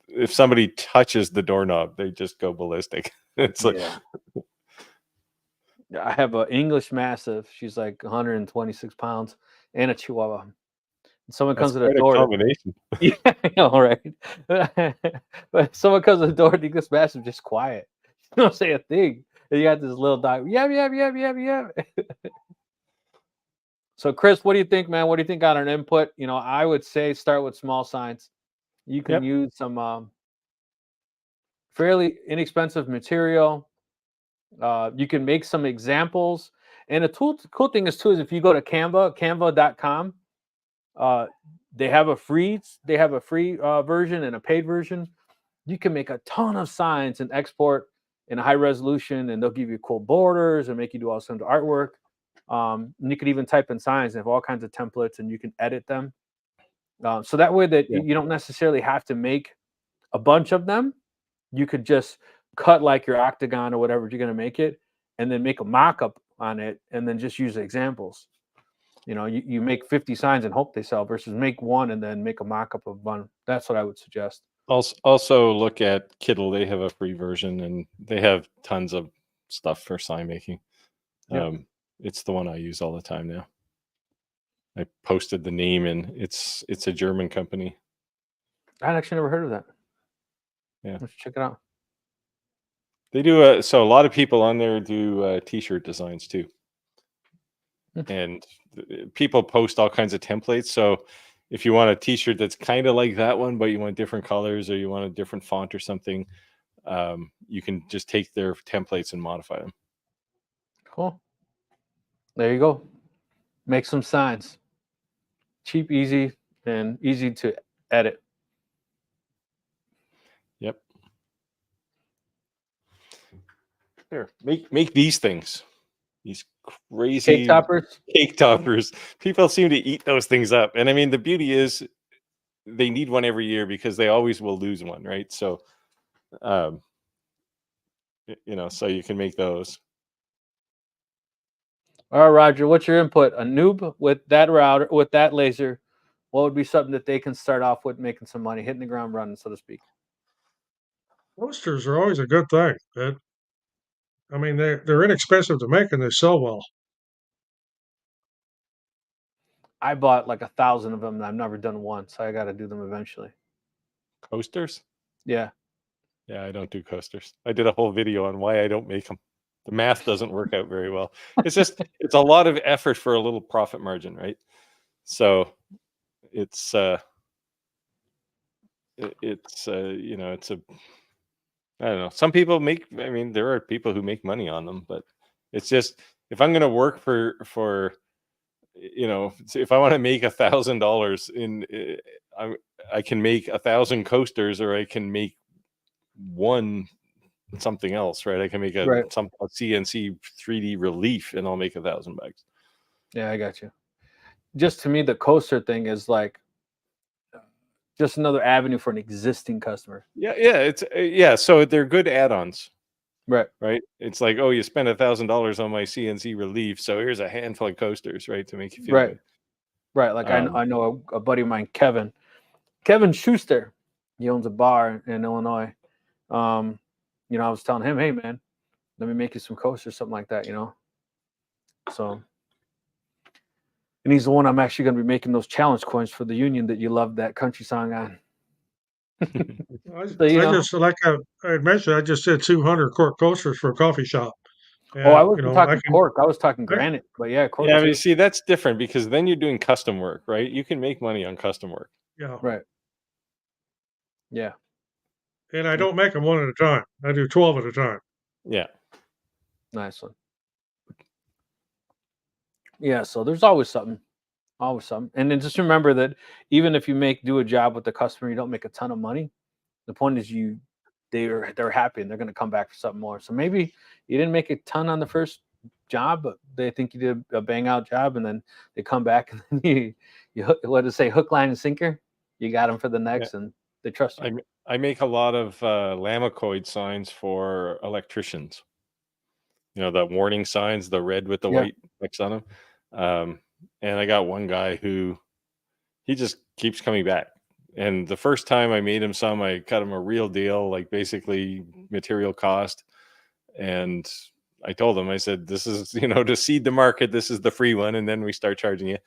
if somebody touches the doorknob, they just go ballistic. It's like, I have an English Mastiff. She's like 126 pounds, and a Chihuahua. Someone that's comes to the quite a door. combination. Yeah, I know, right? But someone comes to the door, the English Mastiff just quiet. You don't say a thing. And you got this little dog. Yeah. So, Chris, what do you think, man? What do you think on an input? I would say start with small signs. You can use some fairly inexpensive material. You can make some examples. And the cool thing is if you go to canva.com, they have a free version and a paid version. You can make a ton of signs and export in high resolution, and they'll give you cool borders and make you do all kinds of artwork. And you could even type in signs and have all kinds of templates, and you can edit them. So that way that you don't necessarily have to make a bunch of them. You could just cut like your octagon or whatever you're going to make it, and then make a mock-up on it, and then just use examples. You make 50 signs and hope they sell versus make one and then make a mock-up of one. That's what I would suggest. Also look at Kittle. They have a free version, and they have tons of stuff for sign making. It's the one I use all the time now. I posted the name, and it's a German company. I'd actually never heard of that. Yeah, let's check it out. They do so a lot of people on there do t-shirt designs too. And people post all kinds of templates. So if you want a t-shirt that's kind of like that one, but you want different colors or you want a different font or something, you can just take their templates and modify them. Cool. There you go. Make some signs. Cheap, easy, and easy to edit. Yep. Here, make these things. These crazy cake toppers. People seem to eat those things up. And I mean, the beauty is they need one every year because they always will lose one, right? So, so you can make those. All right, Roger, what's your input? A noob with that router, with that laser, what would be something that they can start off with making some money, hitting the ground running, so to speak? Posters are always a good thing. I mean, they're inexpensive to make and they sell well. I bought like 1,000 of them, and I've never done one, so I got to do them eventually. Coasters? Yeah. Yeah, I don't do coasters. I did a whole video on why I don't make them. The math doesn't work out very well. It's a lot of effort for a little profit margin, right? So it's I don't know. Some people there are people who make money on them, but it's just, if I'm going to work for if I want to make $1,000 I can make 1,000 coasters, or I can make one something else, right? I can make a CNC 3D relief, and I'll make $1,000. Yeah, I got you. Just to me, the coaster thing is like just another avenue for an existing customer. Yeah. So they're good add-ons. Right. It's like, oh, you spent $1,000 on my CNC relief, so here's a handful of coasters, right, to make you feel good. Right. Like I know a buddy of mine, Kevin Schuster. He owns a bar in Illinois. I was telling him, hey man, let me make you some coasters, something like that, So, and he's the one I'm actually going to be making those challenge coins for the union that you loved that country song on. I just, like I mentioned, I just did 200 cork coasters for a coffee shop. And, I wasn't talking cork. I was talking granite. But yeah, cork. Yeah, but you see, that's different because then you're doing custom work, right? You can make money on custom work. Yeah. Right. Yeah. And I don't make them one at a time. I do 12 at a time. Yeah. Nice one. Yeah, so there's always something. And then just remember that even if you do a job with the customer, you don't make a ton of money. The point is they're happy and they're going to come back for something more. So maybe you didn't make a ton on the first job, but they think you did a bang out job, and then they come back and then you hook, line, and sinker. You got them for the next, and they trust you. I make a lot of Lamacoid signs for electricians. You know, the warning signs, the red with the white X on them. And I got one guy who he just keeps coming back. And the first time I made him some, I cut him a real deal, like basically material cost. And I told him, I said, this is, you know, to seed the market, this is the free one. And then we start charging you.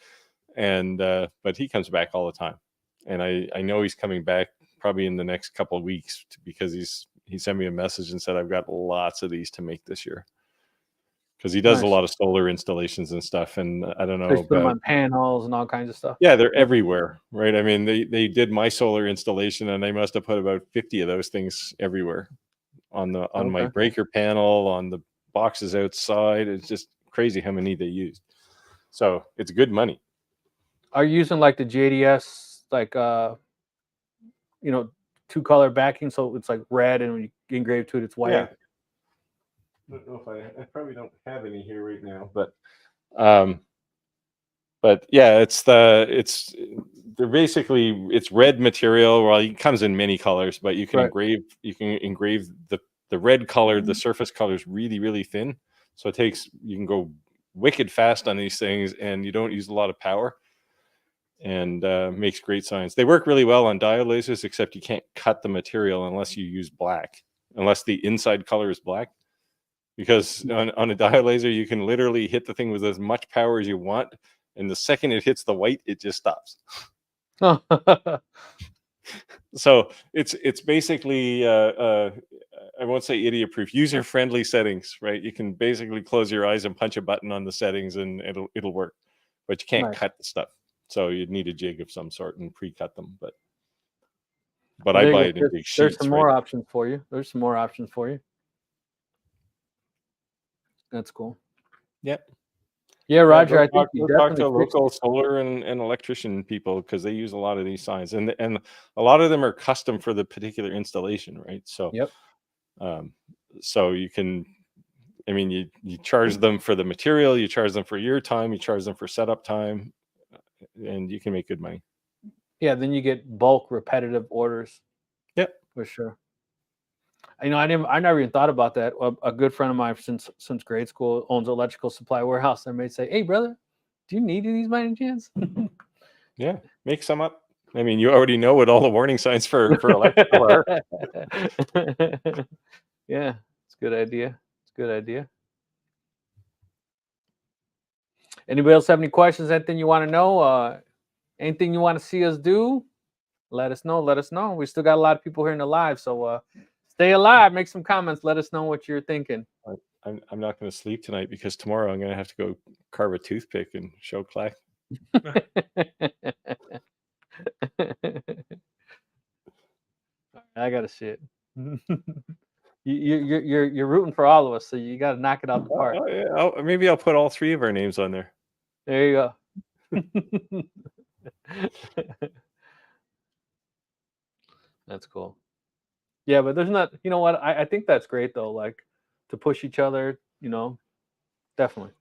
And, but he comes back all the time. And I know he's coming back probably in the next couple of weeks because he sent me a message and said, I've got lots of these to make this year. Because he does a lot of solar installations and stuff. And I don't know. They put them on panels and all kinds of stuff. Yeah, they're everywhere, right? I mean, they did my solar installation and they must have put about 50 of those things everywhere on my breaker panel, on the boxes outside. It's just crazy how many they used. So it's good money. Are you using like the JDS, like, you know, 2-color backing? So it's like red and when you engrave to it, it's white. Yeah. I don't know if I probably don't have any here right now, but yeah, they're basically, it's red material. Well, it comes in many colors, but you can engrave the red color. The surface color is really, really thin. So you can go wicked fast on these things and you don't use a lot of power, and makes great signs. They work really well on diode lasers, except you can't cut the material unless you use black, unless the inside color is black. Because on a diode laser, you can literally hit the thing with as much power as you want. And the second it hits the white, it just stops. So it's basically, I won't say idiot-proof, user-friendly settings, right? You can basically close your eyes and punch a button on the settings and it'll work. But you can't cut the stuff. So you'd need a jig of some sort and pre-cut them. But I buy it in big sheets. There's some more options for you. There's some more options for you. That's cool. Yep. Yeah, Roger. I think you talk to local solar and electrician people because they use a lot of these signs, and a lot of them are custom for the particular installation, right? So, so you can, I mean, you charge them for the material, you charge them for your time, you charge them for setup time, and you can make good money. Yeah, then you get bulk repetitive orders. Yep, for sure. You know, I never even thought about that. A good friend of mine since grade school owns an electrical supply warehouse. And may say, "Hey, brother, do you need these by any chance?" Yeah, make some up. I mean, you already know what all the warning signs for electrical are. Yeah, it's a good idea. It's a good idea. Anybody else have any questions? Anything you want to know? Anything you want to see us do? Let us know. Let us know. We still got a lot of people here in the live, so stay alive. Make some comments. Let us know what you're thinking. I'm not going to sleep tonight because tomorrow I'm going to have to go carve a toothpick and show Clack. I gotta see it. You're rooting for all of us, so you got to knock it out the park. Yeah. Maybe I'll put all 3 of our names on there. There you go. That's cool. Yeah, but there's not, you know what? I think that's great though, like to push each other, you know, definitely.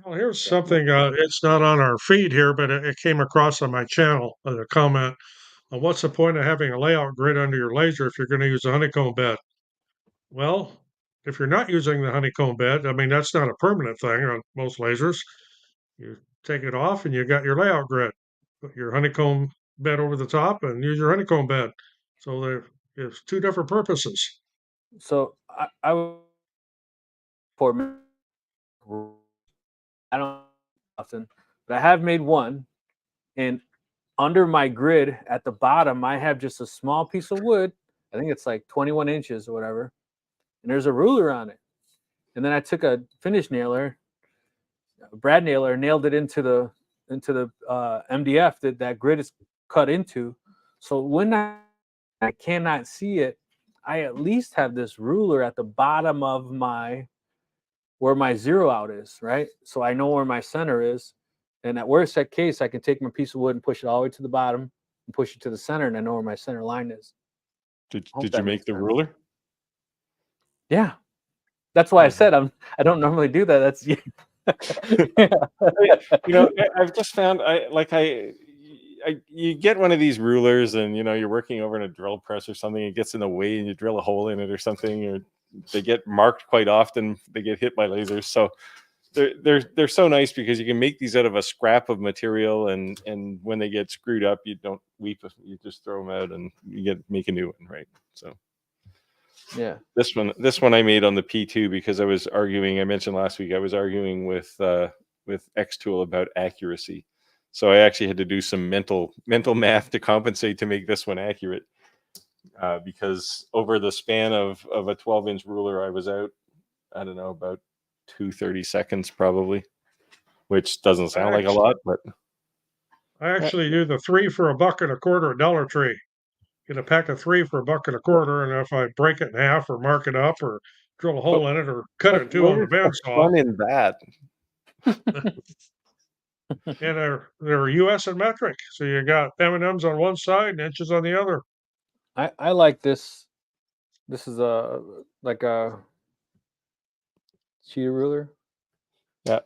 Well, here's something, it's not on our feed here, but it came across on my channel as a comment. What's the point of having a layout grid under your laser if you're going to use a honeycomb bed? Well, if you're not using the honeycomb bed, I mean, that's not a permanent thing on most lasers. You take it off and you got your layout grid. Put your honeycomb bed over the top and use your honeycomb bed. So there's 2 different purposes. So I don't often, but I have made one, and under my grid at the bottom, I have just a small piece of wood. I think it's like 21 inches or whatever, and there's a ruler on it. And then I took a finish nailer, a brad nailer, nailed it into the MDF that grid is cut into. So when I cannot see it, I at least have this ruler at the bottom of where my zero out is, right? So I know where my center is. And at worst case, I can take my piece of wood and push it all the way to the bottom and push it to the center, and I know where my center line is. Did you make the ruler? Yeah. That's why I said I don't normally do that. That's you know, I've just found you get one of these rulers and you know you're working over in a drill press or something, it gets in the way and you drill a hole in it or something, or they get marked quite often. They get hit by lasers. So they're so nice because you can make these out of a scrap of material, and when they get screwed up, you don't weep. You just throw them out and you make a new one, right? So Yeah. This one I made on the P2 because I was arguing. I mentioned last week I was arguing with X-Tool about accuracy. So I actually had to do some mental math to compensate to make this one accurate. Because over the span of a 12-inch ruler, I was out, I don't know, about 230 seconds probably, which doesn't sound like a lot, but I actually do the 3 for $1.25 at Dollar Tree. Get a pack of 3 for $1.25, and if I break it in half or mark it up or drill a hole in it or cut it in two on the bandsaw. Fun in that. And they're US and metric, so you got M&Ms on one side and inches on the other. I like this. This is like a cheater ruler. Yeah.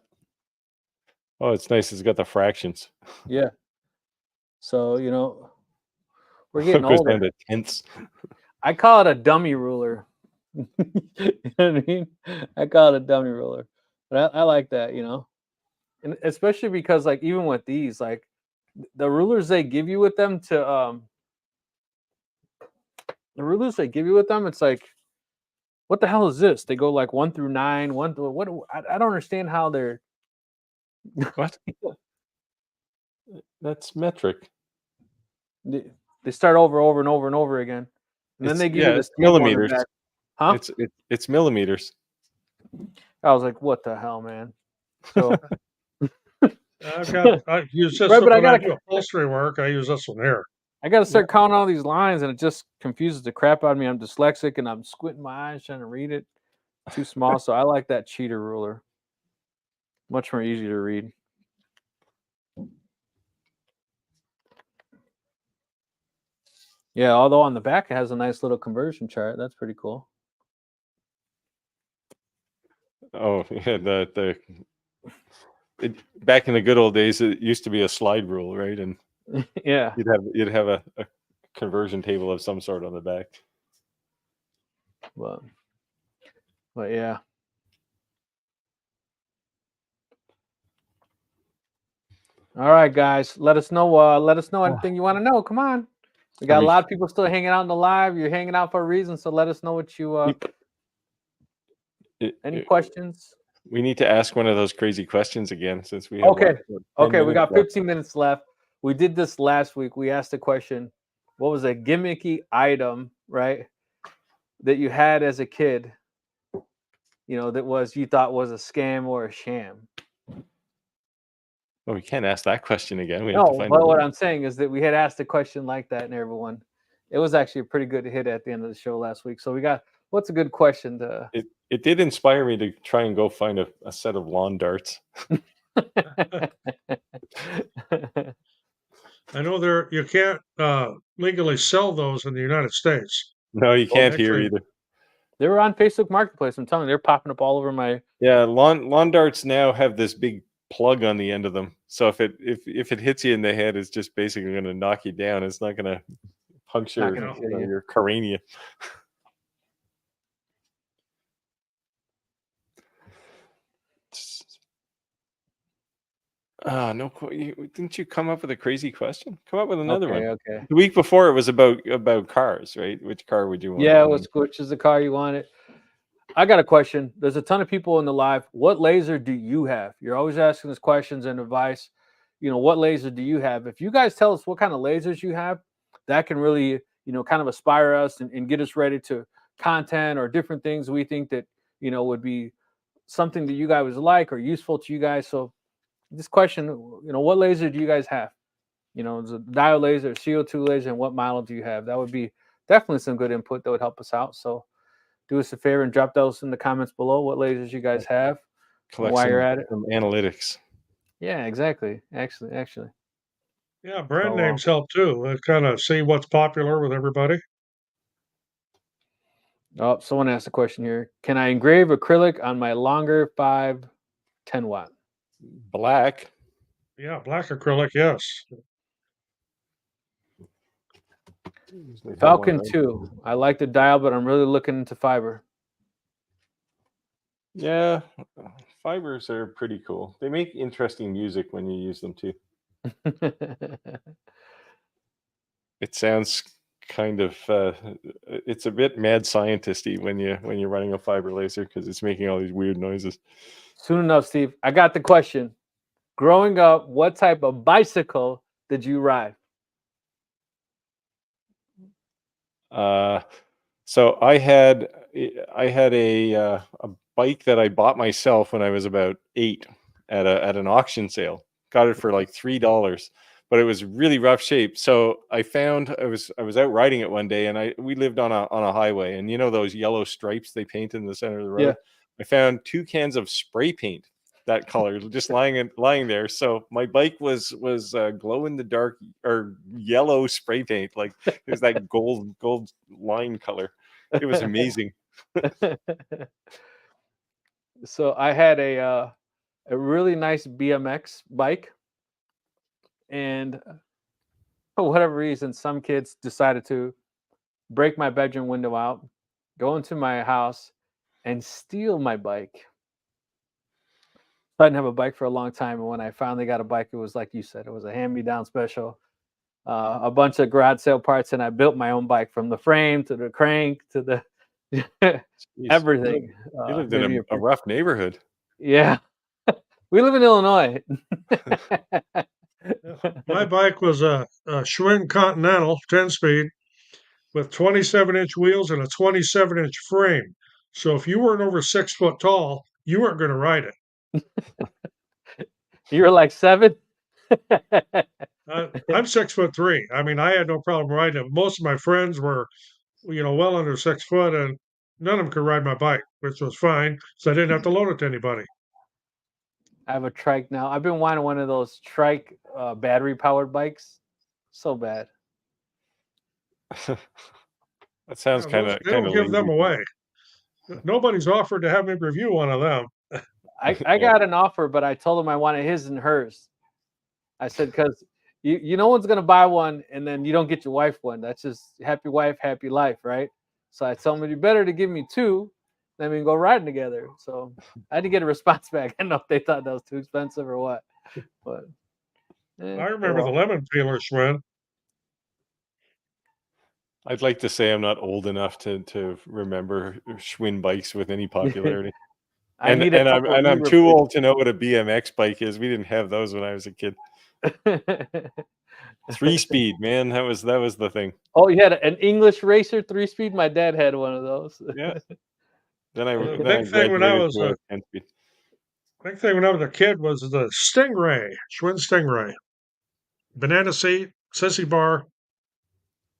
Oh, it's nice. It's got the fractions. Yeah. So we're getting older. Down to tenths. I call it a dummy ruler. You know what I mean? I call it a dummy ruler, but I like that, and especially because like even with these, like the rulers they give you with them it's like, what the hell is this? They go like 1 through 9, what? I don't understand how they're. What? That's metric. They start over and over and over again, and then they give you this millimeters. Huh? It's millimeters. I was like, what the hell, man? So I use this when I do upholstery work. I use this one here. I got to start counting all these lines, and it just confuses the crap out of me. I'm dyslexic, and I'm squinting my eyes trying to read it. Too small, so I like that cheater ruler. Much more easy to read. Yeah, although on the back it has a nice little conversion chart. That's pretty cool. Oh, yeah, back in the good old days, it used to be a slide rule, right? And yeah, you'd have a conversion table of some sort on the back. But yeah. All right, guys. Let us know. Anything you want to know. Come on. We got a lot of people still hanging out in the live. You're hanging out for a reason, so let us know what you. Any questions? We need to ask one of those crazy questions again, since we have okay. We got 15 minutes left. We did this last week. We asked a question. What was a gimmicky item, right, that you had as a kid? That you thought was a scam or a sham. Well, we can't ask that question again. But what I'm saying is that we had asked a question like that, and everyone, it was actually a pretty good hit at the end of the show last week. So we got, what's a good question to? It did inspire me to try and go find a set of lawn darts. I know you can't legally sell those in the United States. No, you can't here either. They were on Facebook Marketplace. I'm telling you, they're popping up all over my. Yeah, lawn darts now have this big plug on the end of them, so if it hits you in the head, it's just basically going to knock you down. It's not going to puncture your cranium. No, didn't you come up with a crazy question? Come up with another one. Okay. The week before it was about cars, right? Which car would you want? Yeah, which is the car you wanted? I got a question. There's a ton of people in the live. What laser do you have? You're always asking us questions and advice. What laser do you have? If you guys tell us what kind of lasers you have, that can really, kind of inspire us and get us ready to content or different things we think that, would be something that you guys would like or useful to you guys. So this question, what laser do you guys have? It's a diode laser, CO2 laser, and what model do you have? That would be definitely some good input that would help us out. So do us a favor and drop those in the comments below. What lasers you guys have? While you're at it, some analytics. Yeah, exactly. Actually. Yeah, brand names help too. Kind of see what's popular with everybody. Oh, someone asked a question here. Can I engrave acrylic on my longer 510 watt? Black. Yeah, black acrylic, yes. Falcon 2. I like the dial, but I'm really looking into fiber. Yeah, fibers are pretty cool. They make interesting music when you use them too. It sounds kind of it's a bit mad scientisty when you're running a fiber laser because it's making all these weird noises. Soon enough, Steve. I got the question. Growing up, what type of bicycle did you ride? So I had a bike that I bought myself when I was about 8 at an auction sale. Got it for like $3, but it was really rough shape. So I was out riding it one day, and we lived on a highway, and you know those yellow stripes they paint in the center of the road. Yeah. I found 2 cans of spray paint that color just lying there. So my bike was glow in the dark or yellow spray paint, like it was that gold line color. It was amazing. So I had a really nice BMX bike, and for whatever reason, some kids decided to break my bedroom window out, go into my house, and steal my bike. I didn't have a bike for a long time, and when I finally got a bike, it was like you said, it was a hand-me-down special. A bunch of garage sale parts, and I built my own bike from the frame to the crank to the everything. You lived in a rough neighborhood. Yeah. We live in Illinois. My bike was a Schwinn Continental 10-speed with 27-inch wheels and a 27-inch frame. So if you weren't over 6 foot tall, you weren't going to ride it. You were like 7? I'm 6'3". I mean, I had no problem riding it. Most of my friends were, well under 6 foot, and none of them could ride my bike, which was fine, so I didn't have to loan it to anybody. I have a trike now. I've been wanting one of those trike battery powered bikes. So bad. That sounds kind of. They don't give them away. Nobody's offered to have me review one of them. I got an offer, but I told him I wanted his and hers. I said, because no one's going to buy one and then you don't get your wife one. That's just happy wife, happy life, right? So I told him it'd be better to give me 2 than we can go riding together. So I had to get a response back. I don't know if they thought that was too expensive or what. But I remember the lemon peeler, Schwinn. I'd like to say I'm not old enough to remember Schwinn bikes with any popularity. I'm too old to know what a BMX bike is. We didn't have those when I was a kid. 3-speed, man. That was the thing. Oh, you had an English racer 3-speed? My dad had one of those. Yeah. Then the big thing when I was a kid was the Stingray, Schwinn Stingray. Banana seat, sissy bar.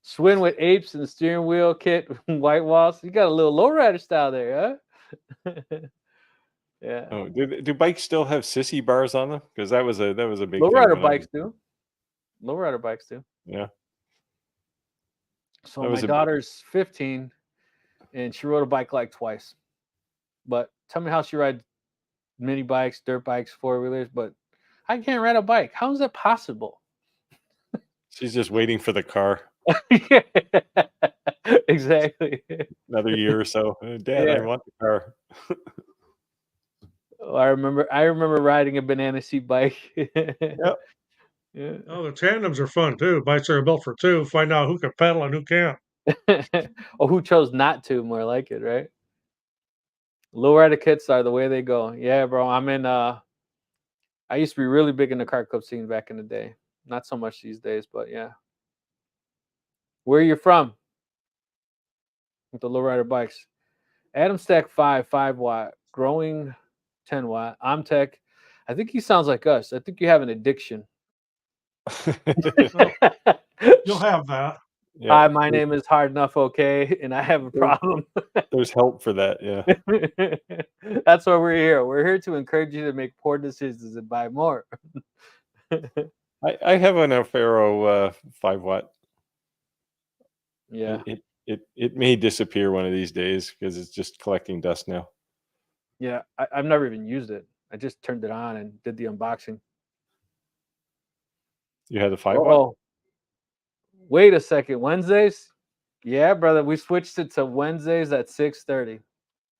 Schwinn with apes and the steering wheel kit, white walls. You got a little lowrider style there, huh? Yeah. Oh, do bikes still have sissy bars on them? Because that was a big lowrider bikes do. Lowrider bikes do. Yeah. So my daughter's 15, and she rode a bike like twice. But tell me how she rides mini bikes, dirt bikes, 4-wheelers. But I can't ride a bike. How is that possible? She's just waiting for the car. Yeah, exactly. Another year or so. Dad, I want the car. Oh, I remember riding a banana seat bike. Yep. Yeah. Oh, the tandems are fun too. Bikes are built for 2. Find out who can pedal and who can't. Or who chose not to, more like it, right? Lowrider kits are the way they go. Yeah, bro. I used to be really big in the car club scene back in the day. Not so much these days, but yeah. Where are you from? With the lowrider bikes. Adam Stack 5 watt, growing 10 watt. I'm Tech. I think he sounds like us. I think you have an addiction. You'll have that. Yeah. Hi, my name is Hard Enough Okay, and I have a problem. There's help for that, yeah. That's why we're here. We're here to encourage you to make poor decisions and buy more. I have an Alfaro 5 watt. Yeah. It may disappear one of these days because it's just collecting dust now. Yeah, I've never even used it. I just turned it on and did the unboxing. You had the 5 watt? Wait a second. Wednesdays? Yeah, brother. We switched it to Wednesdays at 6:30.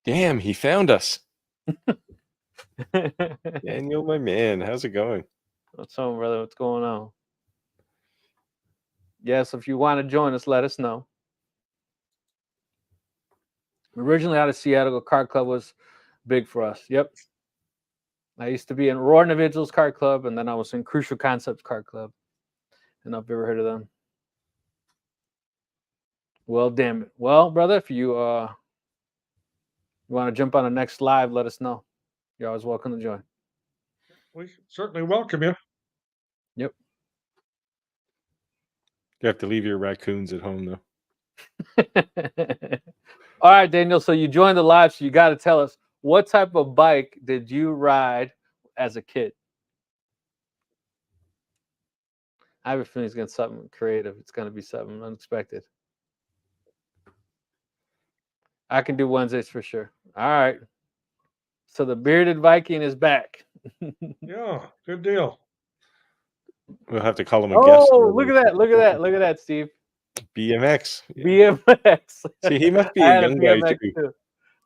Damn, he found us. Daniel, my man, how's it going? What's on, brother? What's going on? Yes, if you want to join us, let us know. Originally out of Seattle, Card Club was big for us. Yep. I used to be in Roar Individuals Card Club, and then I was in Crucial Concepts Card Club. And I've ever heard of them. Well, damn it. Well, brother, if you want to jump on the next live, let us know. You're always welcome to join. We certainly welcome you. Yep. You have to leave your raccoons at home, though. All right, Daniel. So you joined the live, so you got to tell us, what type of bike did you ride as a kid? I have a feeling it's going to be something creative. It's going to be something unexpected. I can do Wednesdays for sure. All right. So the bearded Viking is back. Yeah, good deal. We'll have to call him a guest. Oh, look at that. Look at that. Look at that, Steve. BMX. BMX. See, he must be I a had young guy BMX too. too.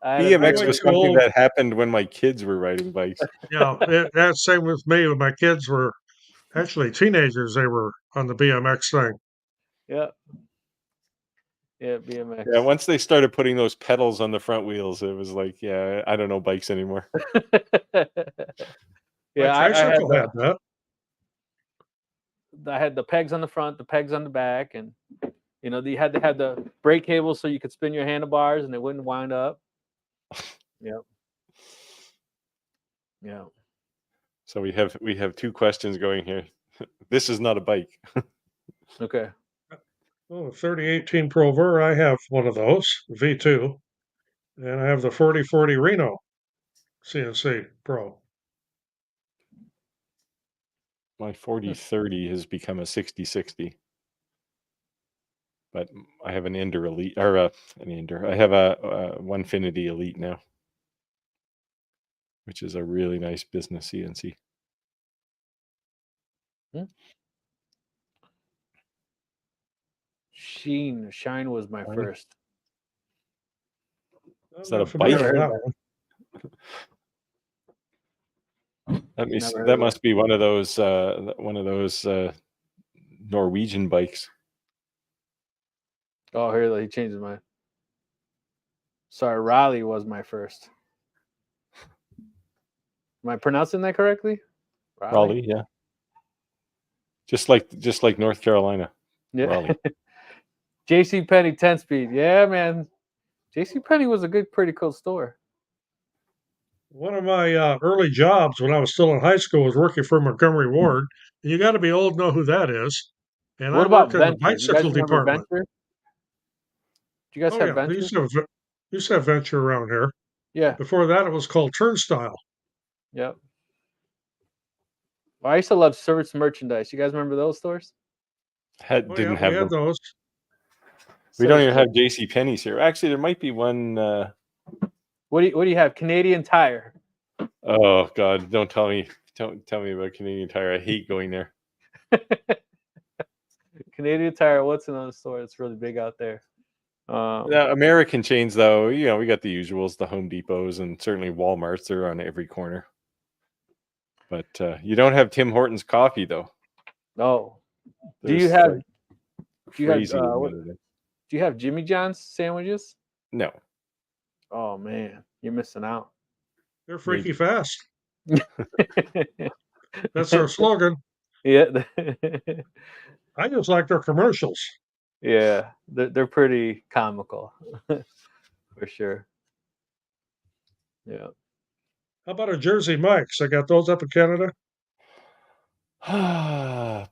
BMX was something that happened when my kids were riding bikes. Yeah, that's same with me. When my kids were actually teenagers, they were on the BMX thing. Yeah. Yeah, BMX. Yeah, once they started putting those pedals on the front wheels, it was like, yeah, I don't know bikes anymore. Yeah, My tricycle had that. I had the pegs on the front, the pegs on the back, and you know, you had to have the brake cable so you could spin your handlebars and it wouldn't wind up. Yep. Yeah. So we have two questions going here. This is not a bike. Okay. Oh, 3018 Pro Ver, I have one of those, V2. And I have the 4040 Reno CNC Pro. My 4030 has become a 6060. But I have an Ender Elite, or an Ender. I have a Onefinity Elite now, which is a really nice business CNC. Shine was my first. Is that a bike? That must be one of those Norwegian bikes. Oh, here he changed his mind. Sorry, Raleigh was my first. Am I pronouncing that correctly? Raleigh, yeah. Just like North Carolina. Yeah. Raleigh. JC Penney 10-speed. Yeah, man. JC Penney was a pretty cool store. One of my early jobs when I was still in high school was working for Montgomery Ward. And you got to be old to know who that is. And what I about worked in the Venture? You guys bicycle remember department. Venture? Do you guys have Venture? We used to have Venture around here. Yeah. Before that, it was called Turnstile. Yep. Well, I used to love Service Merchandise. You guys remember those stores? Didn't have we had those. We don't even have JC Penney's here. Actually, there might be one. What do you have? Canadian Tire. Oh God! Don't tell me about Canadian Tire. I hate going there. Canadian Tire. What's another store that's really big out there? American chains, though, we got the usuals, the Home Depots, and certainly Walmarts. They're on every corner. But you don't have Tim Hortons coffee, though. No. Do you have Jimmy John's sandwiches? No. Oh man, you're missing out. They're freaky fast. That's their slogan. Yeah. I just like their commercials. Yeah, they're pretty comical, for sure. Yeah. How about a Jersey Mike's? I got those up in Canada. I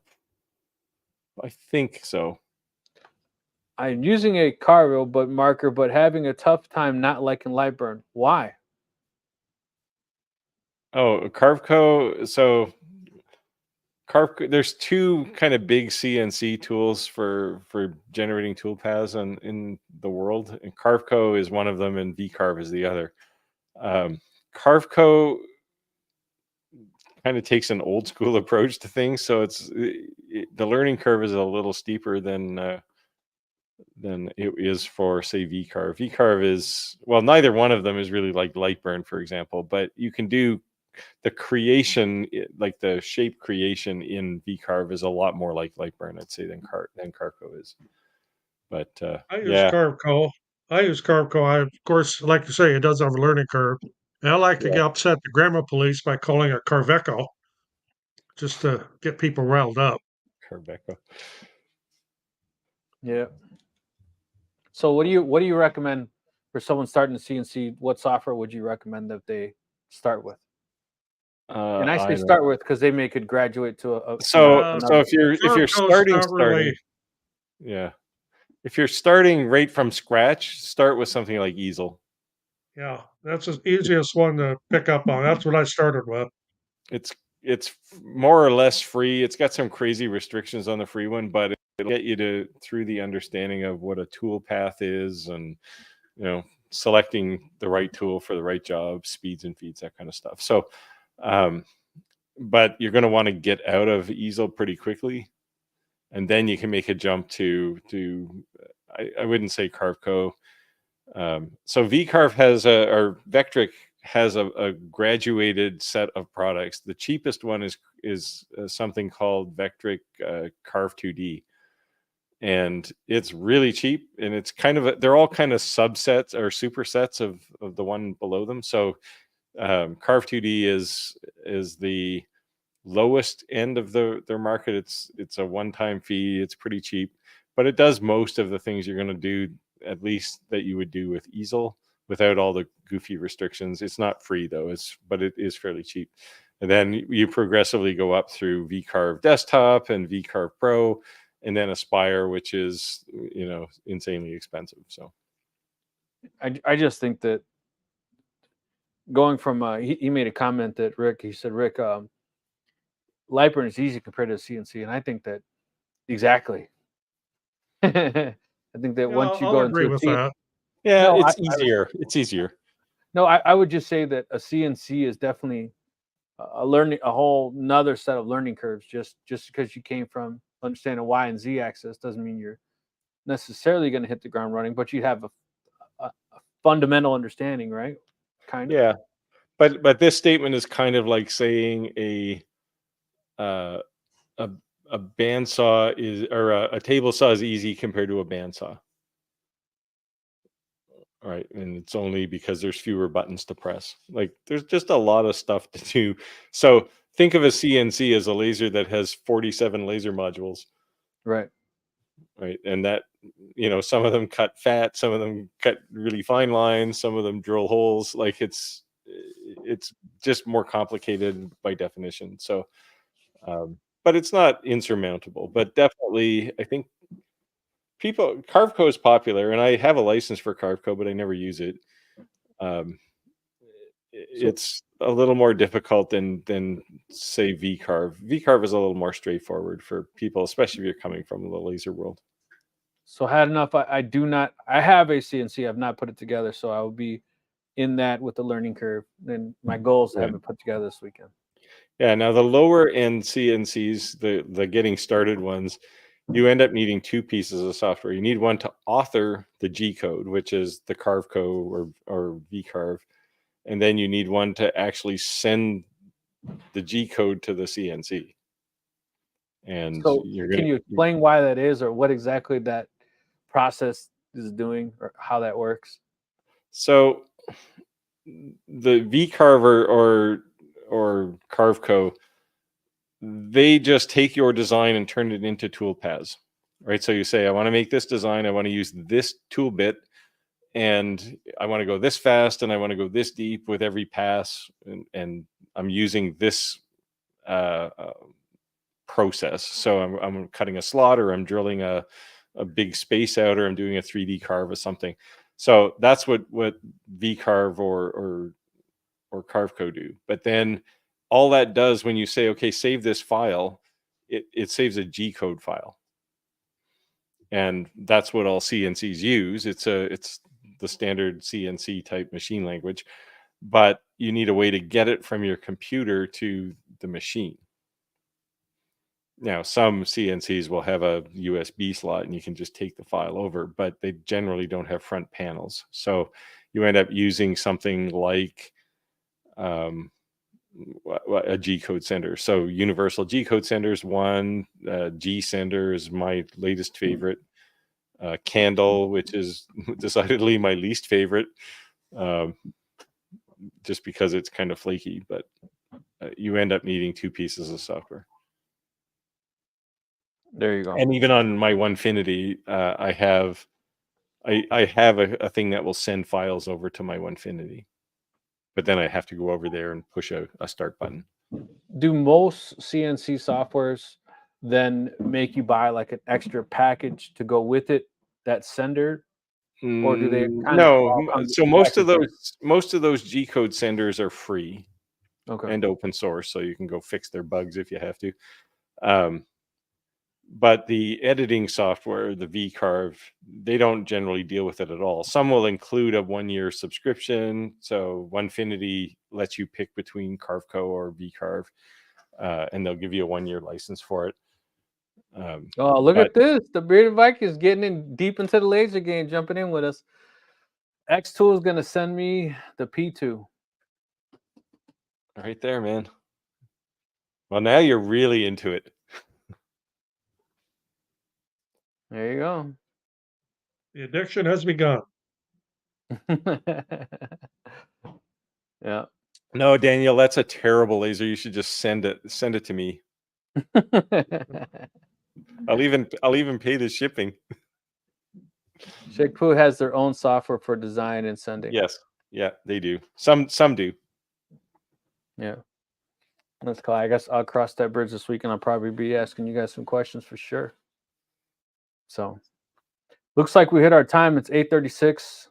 think so. I'm using a Carville marker, but having a tough time not liking Lightburn. Why? Oh, Carveco. So Carveco, there's two kind of big CNC tools for generating tool paths in the world, and Carveco is one of them, and VCarve is the other. Carveco kind of takes an old school approach to things, so the learning curve is a little steeper than than it is for, say, V-carve. V-carve is, well, neither one of them is really like Lightburn, for example, but you can do the creation, like the shape creation in V-carve is a lot more like Lightburn, I'd say, than Carco is. But I use yeah, Carveco. Of course, like you say, it does have a learning curve. And I like to yeah, upset the grammar police by calling it Carveco, just to get people riled up. Carveco. Yeah. So what do you recommend for someone starting to CNC? What software would you recommend that they start with? And I say I start with because they may could graduate to so another. if you're Carveco's starting, not really. yeah, if you're starting right from scratch, start with something like Easel. Yeah, that's the easiest one to pick up on. That's what I started with. It's more or less free. It's got some crazy restrictions on the free one, but it'll get you through the understanding of what a tool path is, and selecting the right tool for the right job, speeds and feeds, that kind of stuff. So but you're going to want to get out of Easel pretty quickly, and then you can make a jump to I wouldn't say Carveco. So VCarve has or Vectric has a graduated set of products. The cheapest one is something called Vectric Carve 2D, and it's really cheap. And it's kind of they're all kind of subsets or supersets of the one below them. So Carve 2D is the lowest end of their market. It's a one-time fee. It's pretty cheap, but it does most of the things you're going to do, at least that you would do with Easel, without all the goofy restrictions. It's not free though, but it is fairly cheap. And then you progressively go up through VCarve Desktop and VCarve Pro, and then Aspire, which is insanely expensive. So I just think that going from he made a comment that he said Rick, Lightburn is easy compared to CNC, and I think that exactly. I think that Yeah, once you I'll go agree into a with CNC, that. yeah, no, it's easier. It's easier. No, I would just say that a CNC is definitely a whole nother set of learning curves. Just because you came from understanding Y and Z axis doesn't mean you're necessarily going to hit the ground running, but you have a fundamental understanding, right? Kind of. Yeah, but this statement is kind of like saying a bandsaw is, or a table saw is easy compared to a bandsaw. All right, and it's only because there's fewer buttons to press. Like there's just a lot of stuff to do. So think of a CNC as a laser that has 47 laser modules, Right. right? And that, some of them cut fat, some of them cut really fine lines, some of them drill holes. Like it's just more complicated by definition. So but it's not insurmountable. But definitely, I think Carveco is popular, and I have a license for Carveco, but I never use it. It's a little more difficult than say VCarve. VCarve is a little more straightforward for people, especially if you're coming from the laser world. So had enough. I have a CNC. I've not put it together, so I will be in that with the learning curve. And my goal is to have it put together this weekend. Yeah. Now the lower end CNCs, the getting started ones, you end up needing two pieces of software. You need one to author the G code, which is the Carveco or VCarve, and then you need one to actually send the G code to the CNC. And so can you explain why that is, or what exactly that process is doing, or how that works? So the VCarve or Carveco, they just take your design and turn it into tool paths, right? So you say, I want to make this design, I want to use this tool bit, and I want to go this fast, and I want to go this deep with every pass, and I'm using this process. So I'm cutting a slot, or I'm drilling a big space out, or I'm doing a 3D carve or something. So that's what VCarve or Carveco do. But then all that does, when you say, okay, save this file, it saves a G code file. And that's what all CNCs use. It's the standard CNC type machine language, but you need a way to get it from your computer to the machine. Now, some CNCs will have a USB slot and you can just take the file over, but they generally don't have front panels. So you end up using something like a G-code sender. So universal G-code sender is one. G sender is my latest favorite. Candle, which is decidedly my least favorite, just because it's kind of flaky, but you end up needing 2 pieces of software. There you go. And even on my Onefinity, I have a thing that will send files over to my Onefinity, but then I have to go over there and push a start button. Do most CNC softwares then make you buy like an extra package to go with it, that sender, or do they kind of all No? come So most of packaged? those G-code senders are free Okay. and open source, so you can go fix their bugs if you have to. But the editing software, the VCarve, they don't generally deal with it at all. Some will include a 1-year subscription. So Onefinity lets you pick between Carveco or VCarve, and they'll give you a 1-year license for it. Oh, look at this. The Bearded Viking is getting in deep into the laser game, jumping in with us. X2 is going to send me the P2. Right there, man. Well, now you're really into it. There you go. The addiction has begun. Yeah. No, Daniel, that's a terrible laser. You should just send it to me. I'll even pay the shipping. Shake Fu has their own software for design and sending. Yes. Yeah, they do. Some do. Yeah. That's cool. I guess I'll cross that bridge this week and I'll probably be asking you guys some questions for sure. So looks like we hit our time. It's 8:36.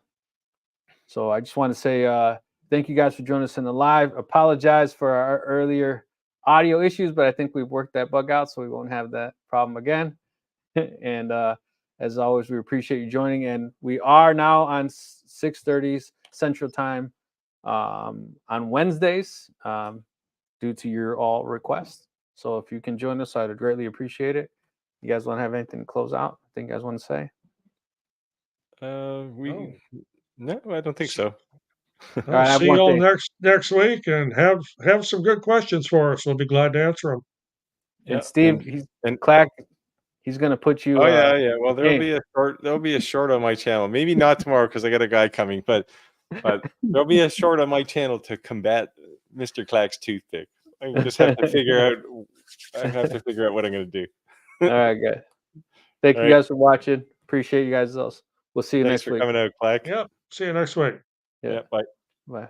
So I just want to say thank you guys for joining us in the live. Apologize for our earlier audio issues, but I think we've worked that bug out, so we won't have that problem again. And as always, we appreciate you joining. And we are now on 6:30 Central Time on Wednesdays due to your all requests. So if you can join us, I'd greatly appreciate it. You guys want to have anything to close out? I think you guys want to say? No, I don't think so. I'll see you all next week and have some good questions for us. We'll be glad to answer them. And Steve, Clack, he's going to put you. Oh yeah. Well, there'll be a short on my channel. Maybe not tomorrow because I got a guy coming, but there'll be a short on my channel to combat Mr. Clack's toothpick. I just have to figure out. I have to figure out what I'm going to do. All right, good. Thank you guys for watching. Appreciate you guys. We'll see you next week. Thanks for coming out, Clack. Yep. See you next week. Yeah. Bye. Bye.